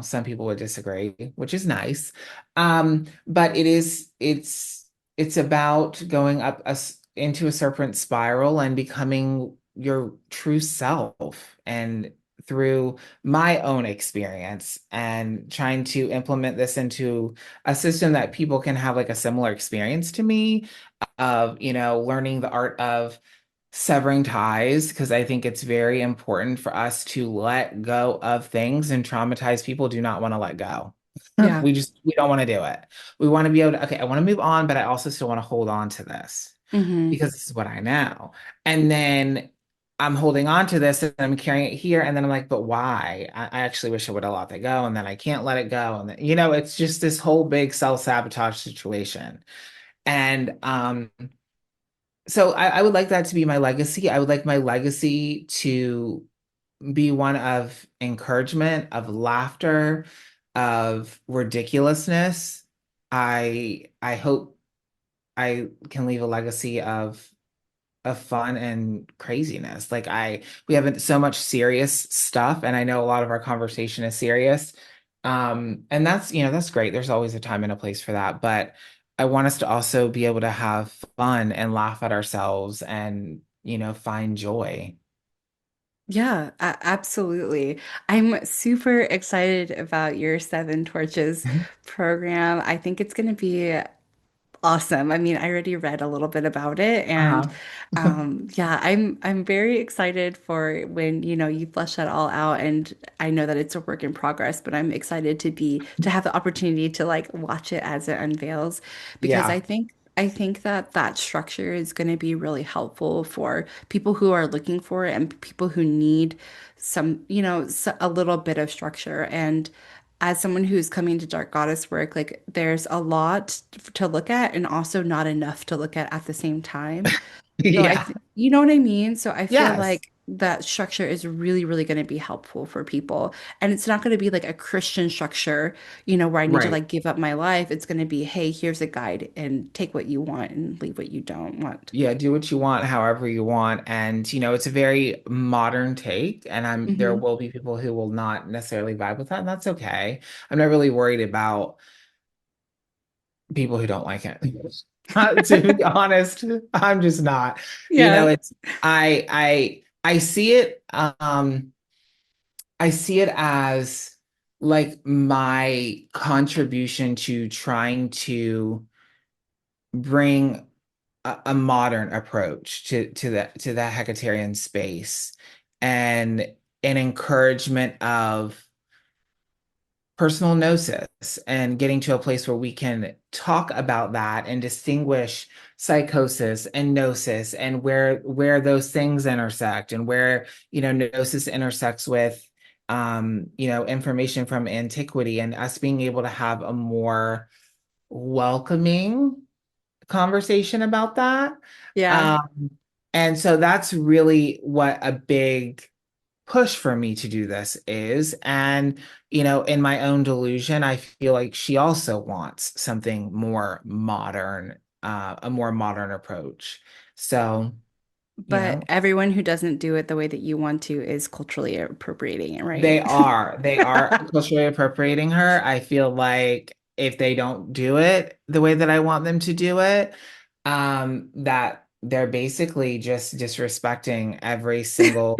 some people would disagree, which is nice. But it's about going up into a serpent spiral and becoming your true self and through my own experience and trying to implement this into a system that people can have like a similar experience to me of, learning the art of severing ties because I think it's very important for us to let go of things and traumatized people do not want to let go. Yeah. We don't want to do it. We want to be able to, okay, I want to move on, but I also still want to hold on to this Hmm. because this is what I know. And then I'm holding on to this and I'm carrying it here. And then I'm like, but why? I actually wish I would have let that go. And then I can't let it go. And then, it's just this whole big self-sabotage situation. And so I would like that to be my legacy. I would like my legacy to be one of encouragement, of laughter, of ridiculousness. I hope I can leave a legacy of fun and craziness. We have so much serious stuff, and I know a lot of our conversation is serious. And that's great. There's always a time and a place for that, but I want us to also be able to have fun and laugh at ourselves and, find joy. Yeah, absolutely. I'm super excited about your Seven Torches program. I think it's going to be awesome. I mean, I already read a little bit about it, and Uh-huh. yeah, I'm very excited for when, you flesh that all out. And I know that it's a work in progress, but I'm excited to have the opportunity to like watch it as it unveils, because Yeah. I think that that structure is going to be really helpful for people who are looking for it and people who need some, a little bit of structure. And as someone who's coming to Dark Goddess work, like there's a lot to look at and also not enough to look at the same time. So Yeah. you know what I mean? So I feel Yes. like that structure is really, really going to be helpful for people. And it's not going to be like a Christian structure, where I need to Right. like give up my life. It's going to be, hey, here's a guide and take what you want and leave what you don't want. Yeah, do what you want, however you want. And, it's a very modern take. And there Hmm. will be people who will not necessarily vibe with that, and that's okay. I'm not really worried about people who don't like it. To be honest, I'm just not. Yeah. It's I see it I see it as like my contribution to trying to bring a modern approach to the Hecatarian space, and an encouragement of personal gnosis, and getting to a place where we can talk about that and distinguish psychosis and gnosis, and where those things intersect, and where gnosis intersects with information from antiquity, and us being able to have a more welcoming conversation about that. Yeah. Um, and so that's really what a big push for me to do this is. And, in my own delusion, I feel like she also wants something more modern, a more modern approach. So, you But know, everyone who doesn't do it the way that you want to is culturally appropriating it, they right? are. They are culturally appropriating her. I feel like if they don't do it the way that I want them to do it, that they're basically just disrespecting every single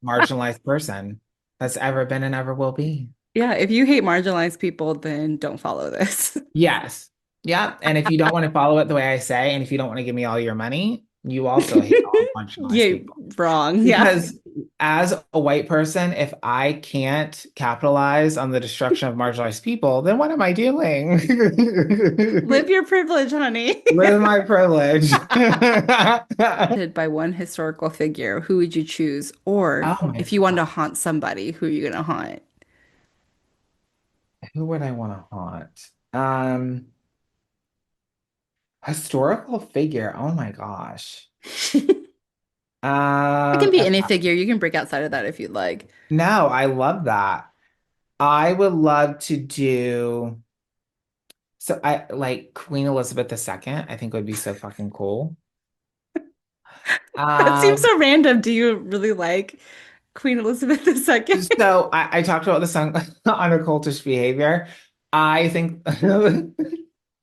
marginalized person that's ever been and ever will be. Yeah, if you hate marginalized people, then don't follow this. Yes. Yeah. And if you don't want to follow it the way I say, and if you don't want to give me all your money, you also hate all marginalized Yeah, people. wrong. Yeah. Because as a white person, if I can't capitalize on the destruction of marginalized people, then what am I doing? Live your privilege, honey. Live my privilege. By one historical figure, who would you choose? Or Oh my if you want to God. haunt somebody, who are you going to haunt? Who would I want to haunt? Historical figure. Oh my gosh. It can be If any figure. You can break outside of that if you'd like. no, I love that. I would love to do so I like Queen Elizabeth II, I think would be so fucking cool. That seems Um, so random. Do you really like Queen Elizabeth II? so I talked about this on on Occultish Behavior. I think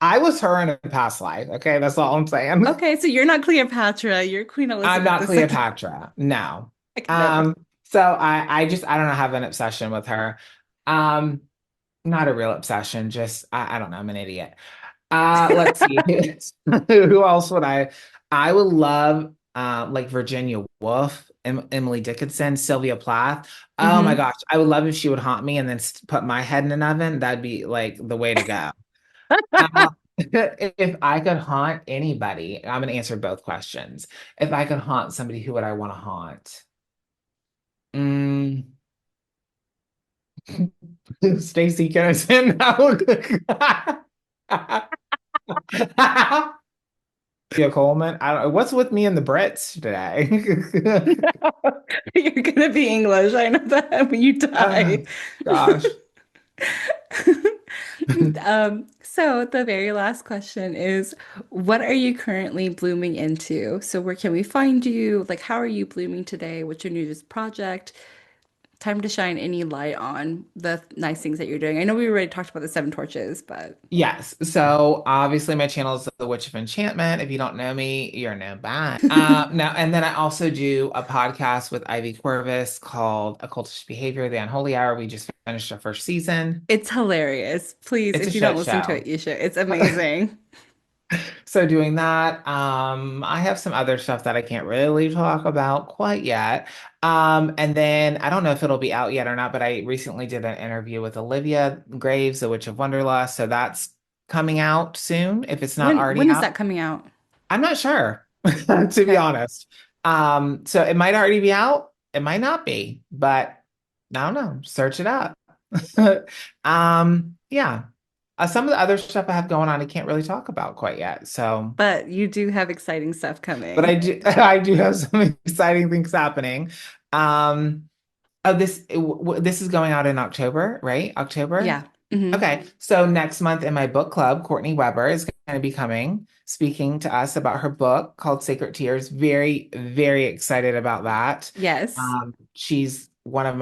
I was her in a past life. Okay, that's all I'm saying. Okay, so you're not Cleopatra, you're Queen I'm Elizabeth not II. Cleopatra. No. I could never. So I don't know, have an obsession with her. Um, Not a real obsession, just I don't know, I'm an idiot. Let's see. Who else would I would love like Virginia Woolf, Emily Dickinson, Sylvia Plath. Oh my Hmm. gosh, I would love if she would haunt me and then put my head in an oven. That'd be like the way to go. If I could haunt anybody, I'm gonna answer both questions. If I could haunt somebody, who would I want to haunt? Mm, Stacey Kennison. Sophia Coleman. I don't. What's with me and the Brits today? You're gonna be English. I know that when you die. Oh, gosh. So the very last question is, what are you currently blooming into? So where can we find you? Like, how are you blooming today? What's your newest project? time to shine any light on the nice things that you're doing. I know we already talked about the seven torches, but Yes. So obviously my channel is the Witch of Enchantment. If you don't know me, you're no bad. Now, and then I also do a podcast with Ivy Corvus called Occultish Behavior, the Unholy Hour. We just finished our first season. it's hilarious. Please, It's a if you don't shit listen to it, show. you should. It's amazing. So doing that, I have some other stuff that I can't really talk about quite yet. And then I don't know if it'll be out yet or not, but I recently did an interview with Olivia Graves, the Witch of Wonderlust. So that's coming out soon, if it's not already When is out. that coming out? I'm not sure, to be Okay. honest. So it might already be out, it might not be, but I don't know. Search it up. Yeah. Some of the other stuff I have going on, I can't really talk about quite yet. So, But you do have exciting stuff but coming. I do have some exciting things happening. Um, oh, this is going out in October, right? October. Yeah. Hmm. Okay, so next month in my book club, Courtney Weber is going to be coming, speaking to us about her book called Sacred Tears. Very, very excited about that. Yes. She's one of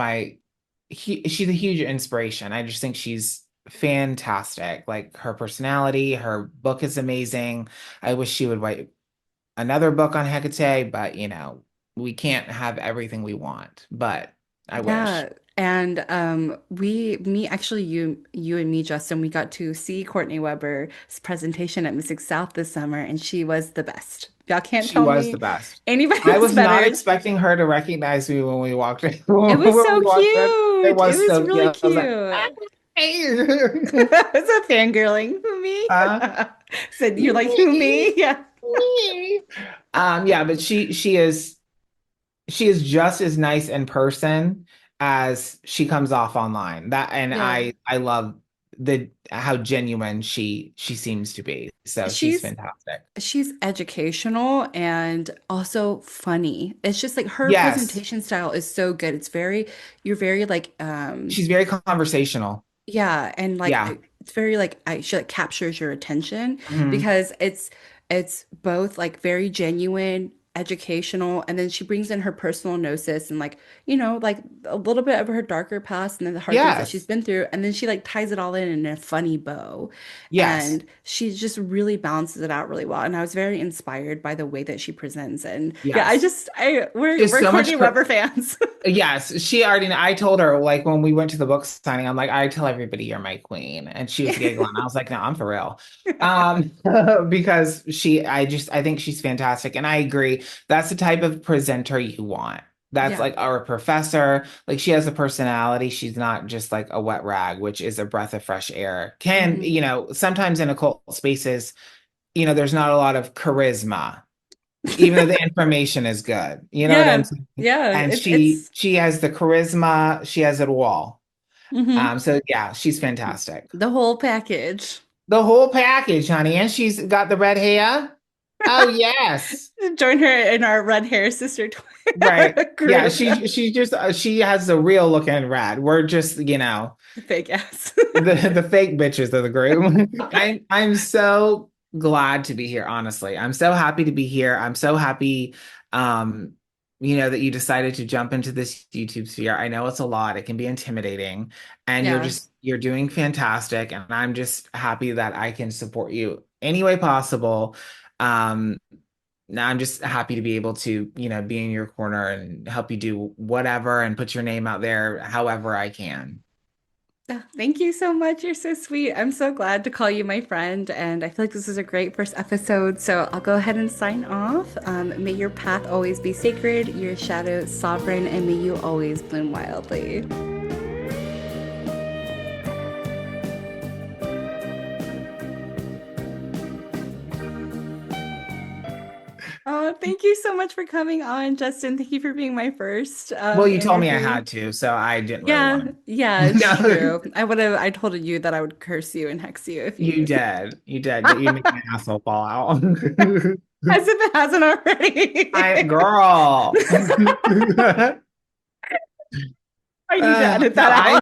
she's a huge inspiration. I just think she's fantastic. Like her personality, her book is amazing. I wish she would write another book on Hekate, but we can't have everything we want, but I wish. Yeah. And actually, you and me, Justin, we got to see Courtney Weber's presentation at Mystic South this summer, and she was the best. Y'all can't She tell was the me best. anybody I was was not better. expecting her to recognize me when we walked in. It When was so we walked in, it cute. It was was so really cute. I was like, cute. hey. It's a fangirling. Who me? uh, Said you're like, who me, me? Yeah. me. Yeah, but she is just as nice in person as she comes off online. That and Yeah. I love the how genuine she seems to be. So she's She's fantastic. she's educational and also funny. It's just like her Yes, presentation style is so good. You're very like she's very conversational. yeah, and like Yeah. it's very like she like captures your attention Mhm. because it's both like very genuine, educational, and then she brings in her personal gnosis and like, like a little bit of her darker past and then the hard things that she's Yes. been through, and then she like ties it all in a funny bow. Yes. And she just really balances it out really well. And I was very inspired by the way that she presents. And yeah, Yes. There's we're so much Courtney Weber fans. Yes, she already I told her like when we went to the book signing, I'm like, I tell everybody you're my queen. And she was giggling. I was like, no, I'm for real. Um, because I think she's fantastic. And I agree. That's the type of presenter you want. That's Yeah. like our professor. Like she has a personality. She's not just like a wet rag, which is a breath of fresh air. Hmm. Sometimes in occult spaces, there's not a lot of charisma even though the information is good. You know what I'm Yeah. saying? Yeah. And It, she it's she has the charisma, she has it all. mhm. So yeah, she's fantastic. The whole package. The whole package, honey. And she's got the red hair. Oh yes. Join her in our red hair sister Right. Yeah, group. she has the real looking red. We're just, Fake ass. the fake bitches of the group. I'm so glad to be here, honestly. I'm so happy to be here. I'm so happy um that you decided to jump into this YouTube sphere. I know it's a lot. It can be intimidating and Yeah. you're doing fantastic and I'm just happy that I can support you any way possible. Um now I'm just happy to be able to, be in your corner and help you do whatever and put your name out there however I can. Oh, thank you so much. You're so sweet. I'm so glad to call you my friend, and I feel like this is a great first episode. So I'll go ahead and sign off. May your path always be sacred, your shadow sovereign, and may you always bloom wildly. Oh, thank you so much for coming on, Justin. Thank you for being my first Well, you told me I interview. had to, so I didn't really Yeah, want yeah, to. it's No, true. I told you that I would curse you and hex you if you you, did. You did. You made my asshole fall out. as if it hasn't already. Girl. I need to edit No, that out.